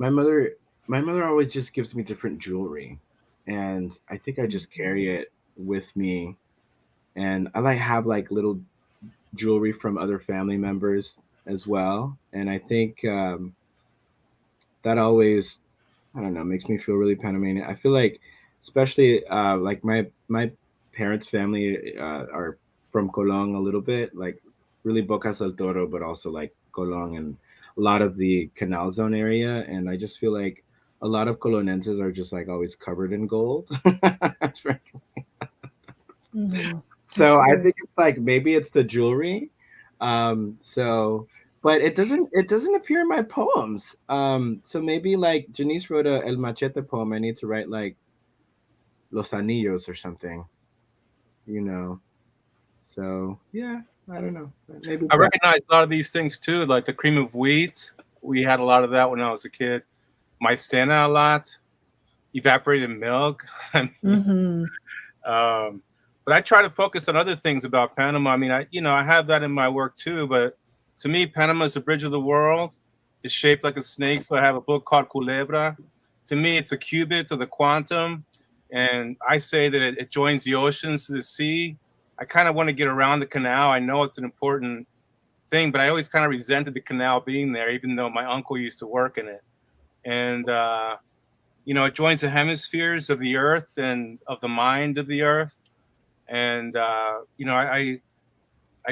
mother always just gives me different jewelry, and I think I just carry it with me. And I have like little jewelry from other family members as well. And I think that always, I don't know, makes me feel really Panamanian. I feel like, especially like my parents' family are from Colón a little bit, like really Bocas del Toro, but also like Colón and a lot of the Canal Zone area. And I just feel like a lot of Colonenses are just like always covered in gold. Mhm. So I True. think it's like maybe it's the jewelry. So but it doesn't appear in my poems. So maybe like Jenise wrote a El Machete poem. I need to write like Los Anillos or something, you know. So yeah, I don't know. Maybe I that. recognize a lot of these things too, like the cream of wheat. We had a lot of that when I was a kid. Maicena a lot, evaporated milk. Mhm. Um, but I try to focus on other things about Panama. I mean, I have that in my work too. But to me, Panama is the bridge of the world. It's shaped like a snake. So I have a book called Culebra. To me, it's a qubit to the quantum, and I say that it joins the oceans to the sea. I kind of want to get around the canal. I know it's an important thing, but I always kind of resented the canal being there, even though my uncle used to work in it. And it joins the hemispheres of the earth and of the mind of the earth. And I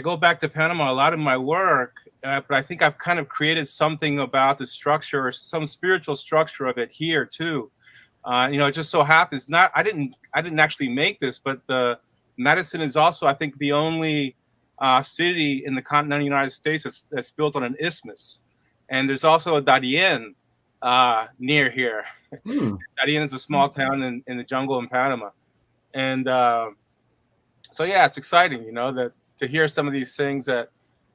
go back to Panama a lot in my work, but I think I've kind of created something about the structure, or some spiritual structure of it here too. It just so happens, not I didn't actually make this, but the Madison is also, I think, the only city in the continental United States that's built on an isthmus, and there's also a Darien near here. Hmm. Darien is a small town in the jungle in Panama, and so yeah, it's exciting, that to hear some of these things that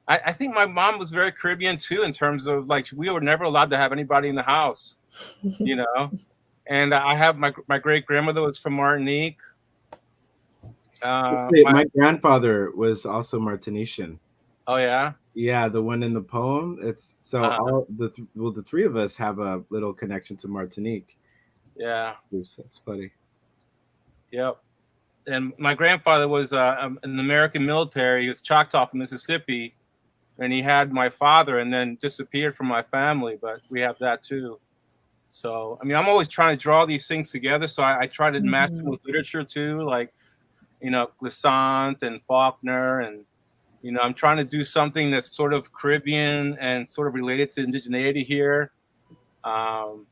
I think my mom was very Caribbean too, in terms of like we were never allowed to have anybody in the house, you know. And I have my great grandmother was from Martinique. Wait, my grandfather was also Martinician. Oh yeah. Yeah, the one in the poem. It's so Uh-huh. the three of us have a little connection to Martinique. Yeah. That's funny. Yep. And my grandfather was in the American military. He was Choctaw from Mississippi, and he had my father, and then disappeared from my family. But we have that too. So I mean, I'm always trying to draw these things together. So I try to match them Mhm. with literature too, like Glissant and Faulkner, and I'm trying to do something that's sort of Caribbean and sort of related to indigeneity here. Um,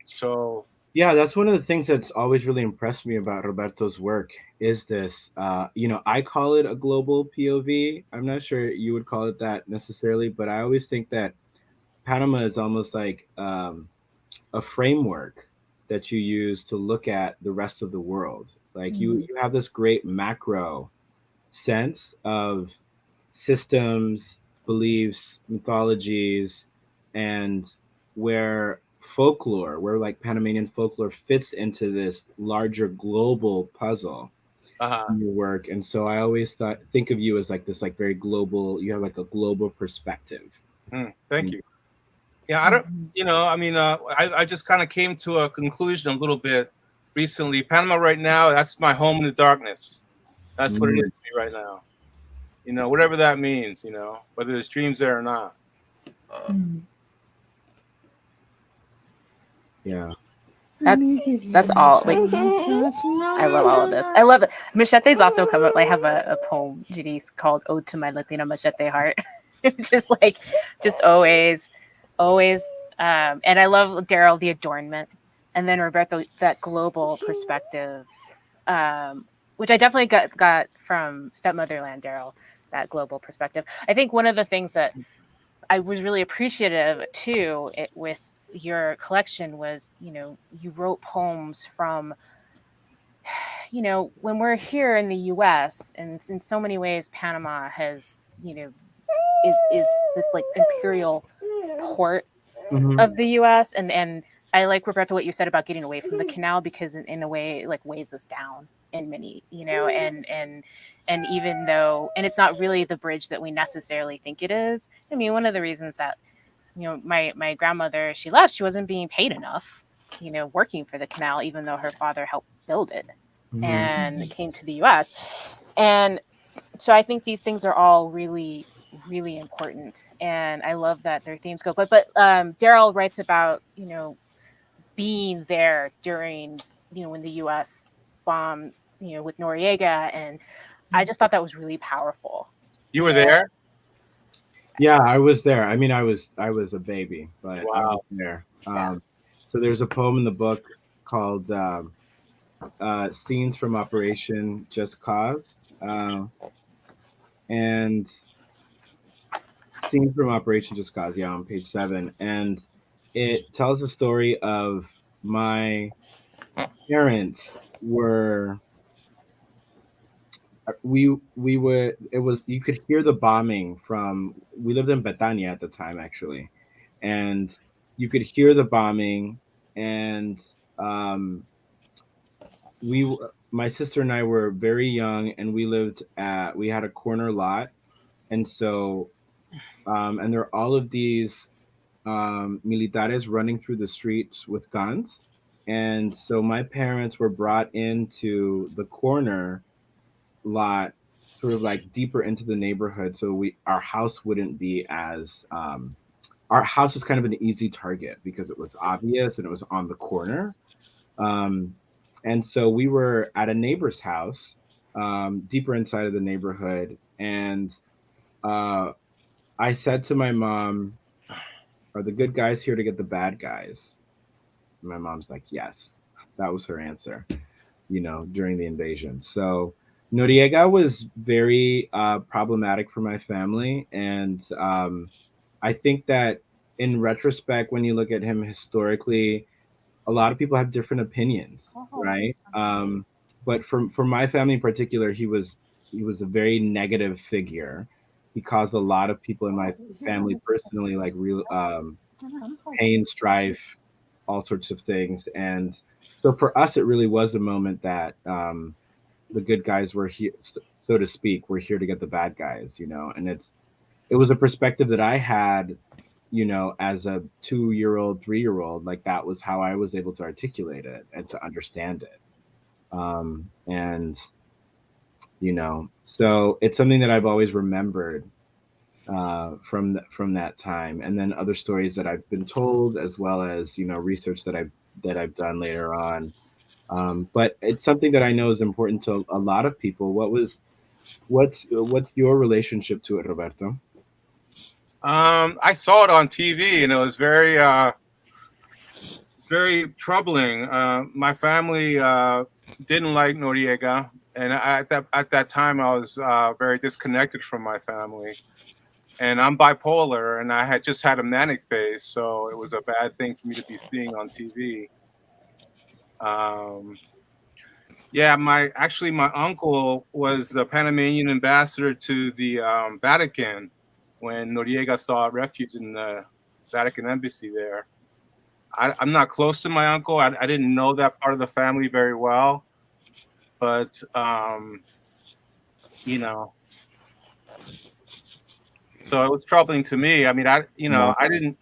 so Yeah, that's one of the things that's always really impressed me about Roberto's work is this. I call it a global POV. I'm not sure you would call it that necessarily, but I always think that Panama is almost like a framework that you use to look at the rest of the world. Like Mhm. you have this great macro sense of systems, beliefs, mythologies, and where where like Panamanian folklore fits into this larger global puzzle in your work. And so I always think of you as like this like very global, you have like a global perspective. thank Mm. you. Yeah, I don't, Mhm. I mean, I just kind of came to a conclusion a little bit recently. Panama right now, that's my home in the darkness. That's what it Mm. is to me right now. Whatever that means, whether there's dreams there or not. Mhm. Yeah. That's all. Like, I love all of this. I love it. Machete's also come up. I have a poem, Jenise, called "Ode to My Latina Machete Heart," just always. And I love Daryl, the adornment, and then Roberto, that global perspective, which I definitely got from Stepmotherland, Daryl, that global perspective. I think one of the things that I was really appreciative too with your collection was, you wrote poems from, when we're here in the U.S. and in so many ways, Panama has, is this like imperial port Mhm. of the U.S. and I like, Roberto, what you said about getting away from the canal, because in a way it like weighs us down in many, and even though, and it's not really the bridge that we necessarily think it is. I mean, one of the reasons that, my grandmother, she left, she wasn't being paid enough, working for the canal, even though her father helped build it Mhm. and came to the U.S. And so I think these things are all really really important. And I love that their themes go. But Daryl writes about, being there during, when the U.S. bombed, with Noriega. And I just thought that was really powerful. You were there? Yeah, I was there. I mean, I was a baby, but I Wow. was there. Yeah. So there's a poem in the book called "Scenes from Operation Just Cause," and "Scenes from Operation Just Cause." Yeah, on page 7, and it tells the story of my parents were. We would, it was, you could hear the bombing from, we lived in Betania at the time actually, and you could hear the bombing, and my sister and I were very young, and we had a corner lot, and so and there are all of these militares running through the streets with guns, and so my parents were brought into the corner lot, sort of like deeper into the neighborhood, so our house wouldn't be as our house was kind of an easy target because it was obvious and it was on the corner, and so we were at a neighbor's house, deeper inside of the neighborhood, and I said to my mom, "Are the good guys here to get the bad guys?" And my mom's like, "Yes." That was her answer, during the invasion. So Noriega was very problematic for my family. And I think that in retrospect, when you look at him historically, a lot of people have different opinions, right? But for my family in particular, he was a very negative figure. He caused a lot of people in my family personally, like real pain, strife, all sorts of things. And so for us, it really was a moment that the good guys were here, so to speak, were here to get the bad guys, and it was a perspective that I had, as a 2-year-old, 3-year-old, like that was how I was able to articulate it and to understand it. And, so it's something that I've always remembered from that time. And then other stories that I've been told, as well as, research that I've done later on. But it's something that I know is important to a lot of people. What's your relationship to it, Roberto? I saw it on TV, and it was very, very troubling. My family didn't like Noriega, and at that time, I was very disconnected from my family. And I'm bipolar, and I had just had a manic phase, so it was a bad thing for me to be seeing on TV. Yeah, my uncle was the Panamanian ambassador to the Vatican when Noriega sought refuge in the Vatican embassy there. I'm not close to my uncle. I didn't know that part of the family very well, but so it was troubling to me. I mean, I think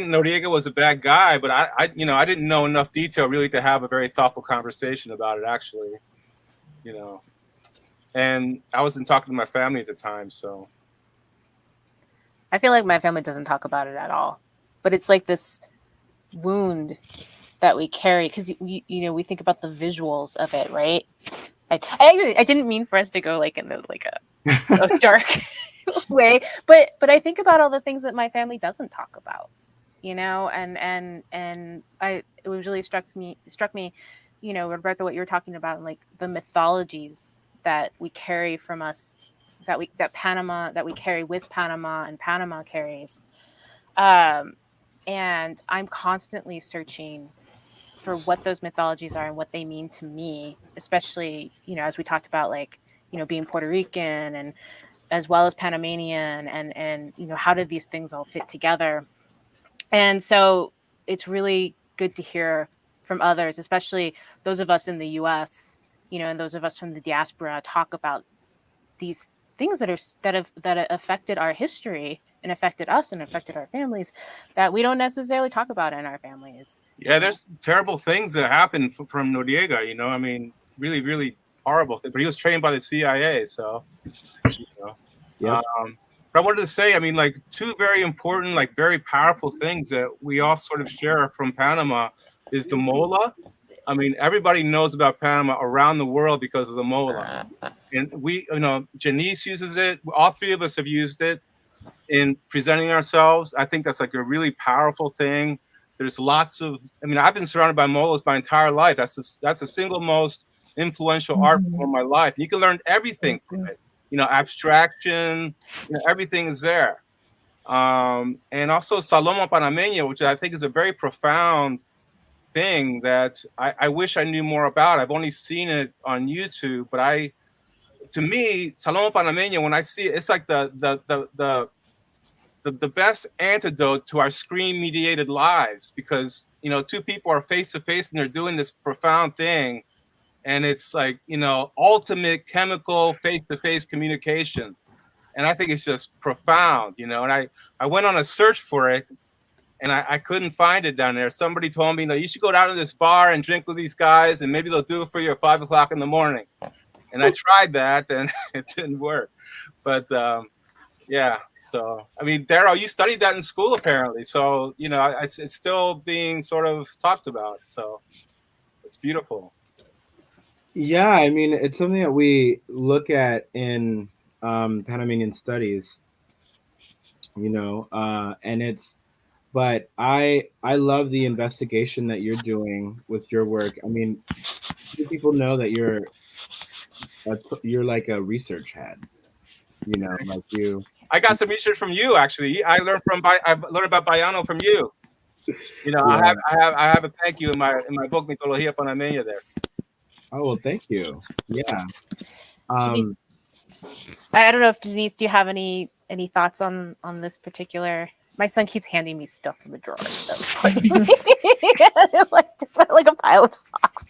Noriega was a bad guy, but I didn't know enough detail really to have a very thoughtful conversation about it, actually, and I wasn't talking to my family at the time, so. I feel like my family doesn't talk about it at all, but it's like this wound that we carry because we think about the visuals of it, right? I didn't mean for us to go like in a dark way, but I think about all the things that my family doesn't talk about, and it was really struck me, Roberto, what you're talking about, like the mythologies that we carry from us, that we carry with Panama and Panama carries, and I'm constantly searching for what those mythologies are and what they mean to me, especially, as we talked about, like, being Puerto Rican and as well as Panamanian, and how did these things all fit together? And so it's really good to hear from others, especially those of us in the US, and those of us from the diaspora, talk about these things that have affected our history and affected us and affected our families that we don't necessarily talk about in our families. Yeah, there's terrible things that happened from Noriega, I mean, really, really horrible things. But he was trained by the CIA, so, Yep. But I wanted to say, I mean, like two very important, like very powerful things that we all sort of share from Panama is the mola. I mean, everybody knows about Panama around the world because of the mola. And we, Jenise uses it. All three of us have used it in presenting ourselves. I think that's like a really powerful thing. There's lots of, I mean, I've been surrounded by molas my entire life. That's the single most influential art form of my life. You can learn everything from it. Abstraction, everything is there. And also Saloma Panameña, which I think is a very profound thing that I wish I knew more about. I've only seen it on YouTube, but to me, Saloma Panameña, when I see it, it's like the best antidote to our screen-mediated lives, because two people are face to face and they're doing this profound thing. And it's like, ultimate chemical face-to-face communication. And I think it's just profound, and I went on a search for it and I couldn't find it down there. Somebody told me, you should go down to this bar and drink with these guys and maybe they'll do it for you at 5 o'clock in the morning. And I tried that and it didn't work. But yeah, so, I mean, Daryl, you studied that in school apparently. So, it's still being sort of talked about. So it's beautiful. Yeah, I mean, it's something that we look at in Panamanian studies, and but I love the investigation that you're doing with your work. I mean, people know that you're like a research head, like you. I got some research from you, actually. I learned about Bayano from you. Yeah. I have a thank you in my book Mitología Panameña there. Oh, well, thank you. Yeah. I don't know if Jenise, do you have any thoughts on this particular? My son keeps handing me stuff from the drawer. So like a pile of socks.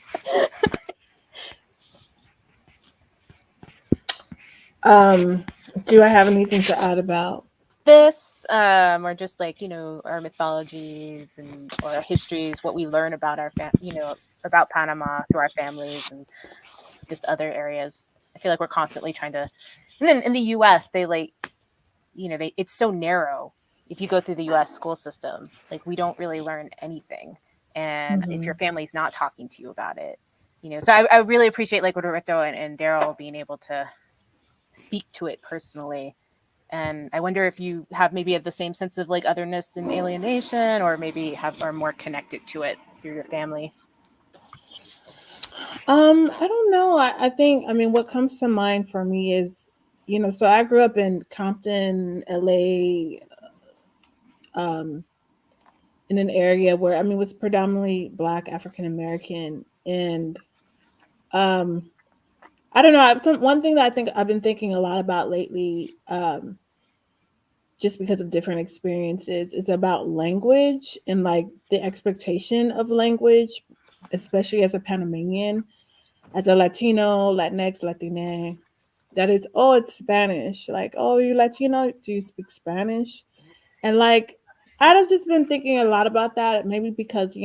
Do I have anything to add about this, or just like our mythologies or our histories, what we learn about about Panama through our families and just other areas? I feel like we're constantly trying to. And then in the U.S., they it's so narrow. If you go through the U.S. school system, like we don't really learn anything, and if your family's not talking to you about it, So I really appreciate like Roberto and Daryl being able to speak to it personally. And I wonder if you have maybe the same sense of like otherness and alienation, or maybe are more connected to it through your family. I don't know. I think, what comes to mind for me is, so I grew up in Compton, LA, in an area where, it was predominantly Black African American. And I don't know. One thing that I think I've been thinking a lot about lately, just because of different experiences, is about language and like the expectation of language, especially as a Panamanian, as a Latino, Latinx, Latina, that it's Spanish. Like, oh, you Latino? Do you speak Spanish? And like, I've just been thinking a lot about that, maybe because,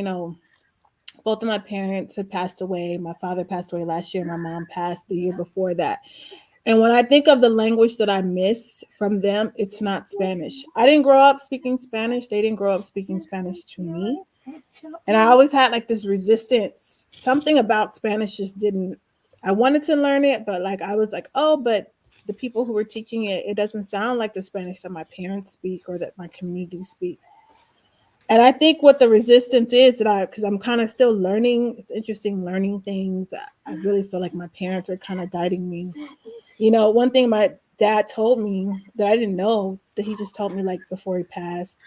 both of my parents had passed away. My father passed away last year. My mom passed the year before that. And when I think of the language that I miss from them, it's not Spanish. I didn't grow up speaking Spanish. They didn't grow up speaking Spanish to me. And I always had like this resistance. Something about Spanish just didn't, I wanted to learn it, but like I was like, oh, but the people who were teaching it, it doesn't sound like the Spanish that my parents speak or that my community speak. And I think what the resistance is, because I'm kind of still learning, it's interesting learning things. I really feel like my parents are kind of guiding me. One thing my dad told me that I didn't know, that he just told me like before he passed,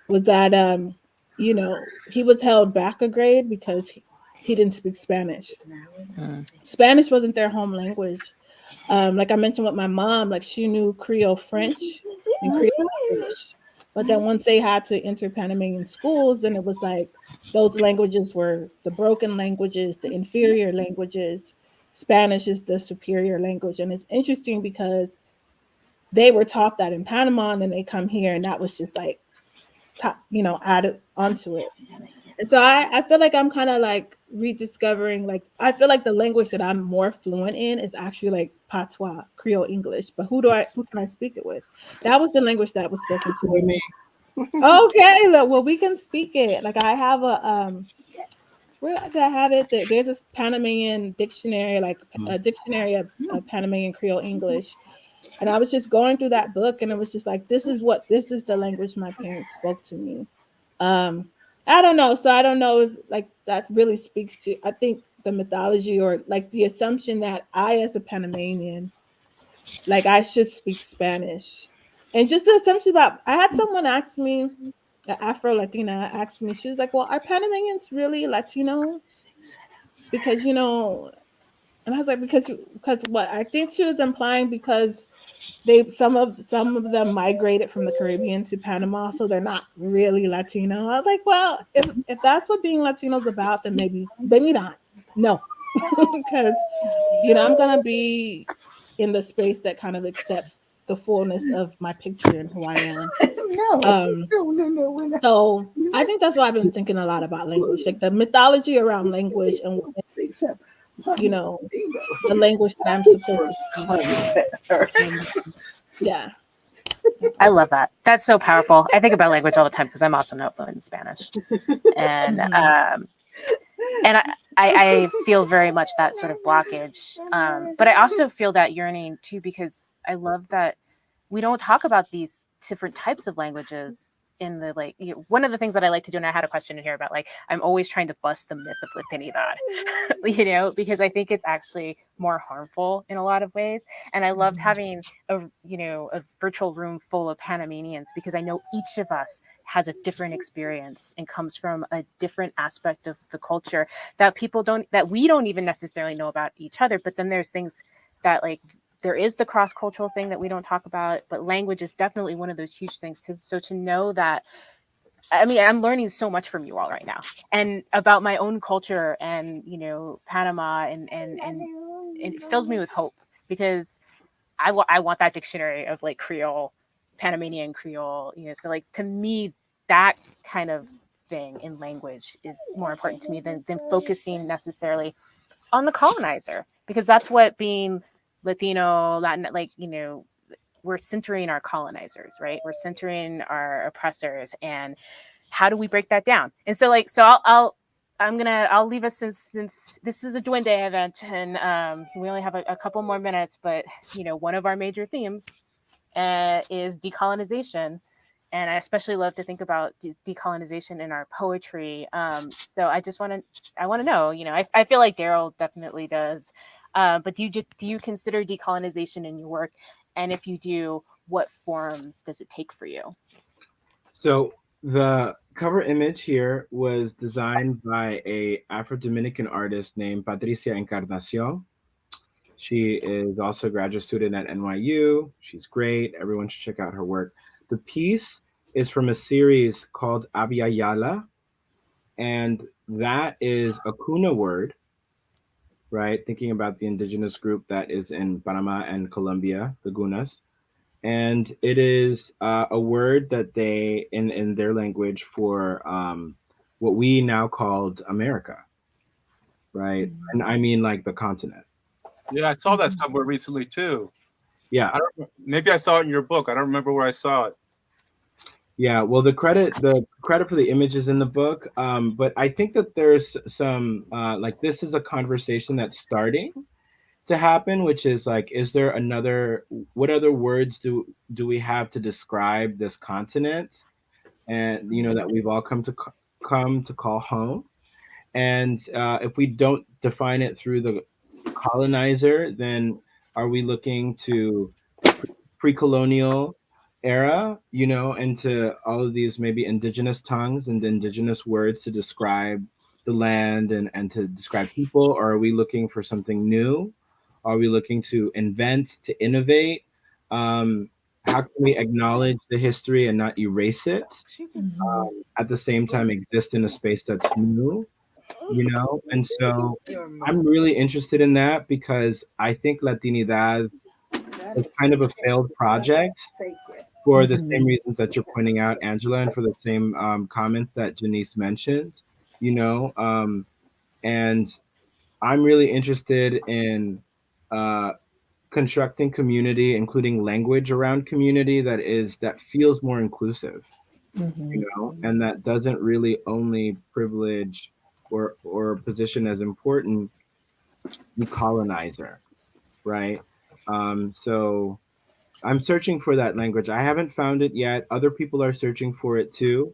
was that, he was held back a grade because he didn't speak Spanish. Spanish wasn't their home language. Like I mentioned with my mom, like she knew Creole French and Creole English. But then once they had to enter Panamanian schools, then it was like those languages were the broken languages, the inferior languages. Spanish is the superior language. And it's interesting because they were taught that in Panama, and then they come here and that was just like, added onto it. And so I feel like I'm kind of like rediscovering, like, I feel like the language that I'm more fluent in is actually like Patois, Creole English. But who can I speak it with? That was the language that was spoken to me. Okay, look, well, we can speak it. Like, I have a where did I have it? There's this Panamanian dictionary, like a dictionary of Panamanian Creole English. And I was just going through that book, and it was just like, this is the language my parents spoke to me. I don't know. So I don't know if like that really speaks to, I think, the mythology, or like the assumption that I, as a Panamanian, like I should speak Spanish. And just the assumption about, I had someone ask me, an Afro Latina asked me, she was like, well, are Panamanians really Latino? Because, and I was like, because what? I think she was implying because some of them migrated from the Caribbean to Panama, so they're not really Latino. I was like, well, if that's what being Latino is about, then maybe not. No, because I'm gonna be in the space that kind of accepts the fullness of my picture and who I am. No. So I think that's why I've been thinking a lot about language, like the mythology around language, and the language that I'm supposed to speak. Yeah. I love that. That's so powerful. I think about language all the time because I'm also not fluent in Spanish, and I feel very much that sort of blockage. But I also feel that yearning too, because I love that we don't talk about these different types of languages in the, like, one of the things that I like to do, and I had a question in here about, like, I'm always trying to bust the myth of Latinidad, because I think it's actually more harmful in a lot of ways. And I loved having a virtual room full of Panamanians, because I know each of us has a different experience and comes from a different aspect of the culture that we don't even necessarily know about each other. But then there's things that, like, there is the cross-cultural thing that we don't talk about, but language is definitely one of those huge things. So to know that, I mean, I'm learning so much from you all right now, and about my own culture and, Panama, and it fills me with hope, because I want that dictionary of, like, Creole, Panamanian Creole, so, like, to me, that kind of thing in language is more important to me than focusing necessarily on the colonizer, because that's what being Latino, Latin, like, we're centering our colonizers, right? We're centering our oppressors, and how do we break that down? And so, like, I'll leave us, since this is a Duende event, and we only have a couple more minutes, but one of our major themes is decolonization. And I especially love to think about decolonization in our poetry. So I want to know, I feel like Daryl definitely does. But do you consider decolonization in your work? And if you do, what forms does it take for you? So the cover image here was designed by a Afro-Dominican artist named Patricia Encarnacion. She is also a graduate student at NYU. She's great. Everyone should check out her work. The piece is from a series called Abya Yala, and that is a Kuna word, right? Thinking about the indigenous group that is in Panama and Colombia, the Gunas. And it is a word that they, in their language, for what we now called America, right? And I mean, like, the continent. Yeah, I saw that somewhere recently too. Yeah. Maybe I saw it in your book. I don't remember where I saw it. Yeah, well, the credit for the image is in the book, but I think that there's some like, this is a conversation that's starting to happen, which is like, is there what other words do we have to describe this continent, and that we've all come to call home? And if we don't define it through the colonizer, then are we looking to pre-colonial era, and to all of these maybe indigenous tongues and indigenous words to describe the land and to describe people? Or are we looking for something new? Are we looking to invent, to innovate? How can we acknowledge the history and not erase it? At the same time, exist in a space that's new, And so I'm really interested in that, because I think Latinidad is kind of a failed project for the same reasons that you're pointing out, Angela, and for the same comments that Jenise mentioned. And I'm really interested in constructing community, including language around community that feels more inclusive, you know, and that doesn't really only privilege or position as important the colonizer, right? So I'm searching for that language. I haven't found it yet. Other people are searching for it too.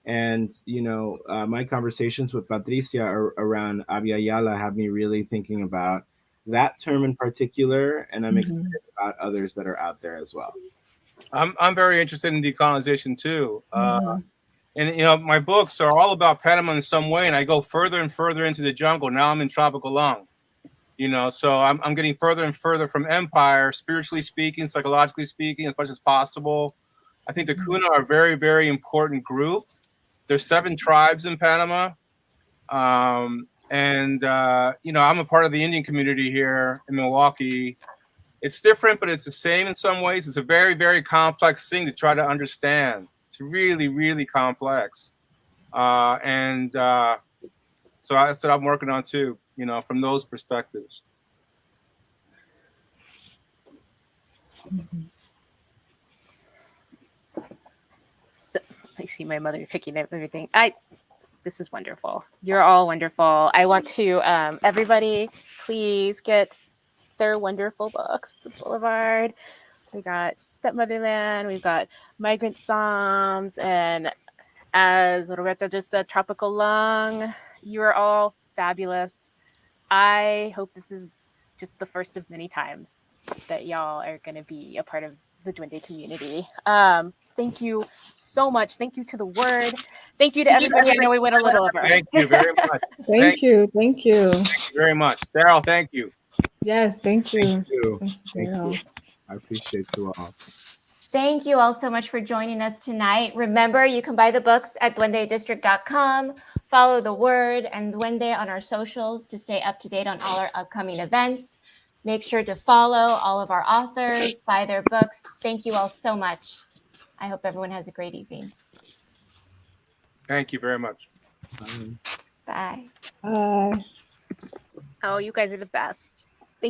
And, you know, my conversations with Patricia around Abya Yala have me really thinking about that term in particular. And I'm excited about others that are out there as well. I'm very interested in decolonization too. And you know, my books are all about Panama in some way, and I go further and further into the jungle. Now I'm in tropical lung. You know, so I'm getting further and further from empire, spiritually speaking, psychologically speaking, as much as possible. I think the Kuna are a very, very important group. There's 7 tribes in Panama. You know, I'm a part of the Indian community here in Milwaukee. It's different, but it's the same in some ways. It's a very, very complex thing to try to understand. It's really, really complex. So that's what I'm working on too, you know, from those perspectives. So I see my mother picking up everything. This is wonderful. You're all wonderful. I want to everybody please get their wonderful books. The Boulevard. We got Stepmotherland. We've got Migrant Psalms, and as Roberto just said, Tropical Lung. You are all fabulous. I hope this is just the first of many times that y'all are going to be a part of the Duende community. Thank you so much. Thank you to the Word. Thank you to everybody. I know we went a little over. Thank you very much. Thank you. Thank you very much. Daryl, thank you. Yes, thank you. Thank you. Thank you. I appreciate you all. Thank you all so much for joining us tonight. Remember, you can buy the books at duendedistrict.com. Follow the Word and Duende on our socials to stay up to date on all our upcoming events. Make sure to follow all of our authors, buy their books. Thank you all so much. I hope everyone has a great evening. Thank you very much. Bye. Bye. Oh, you guys are the best.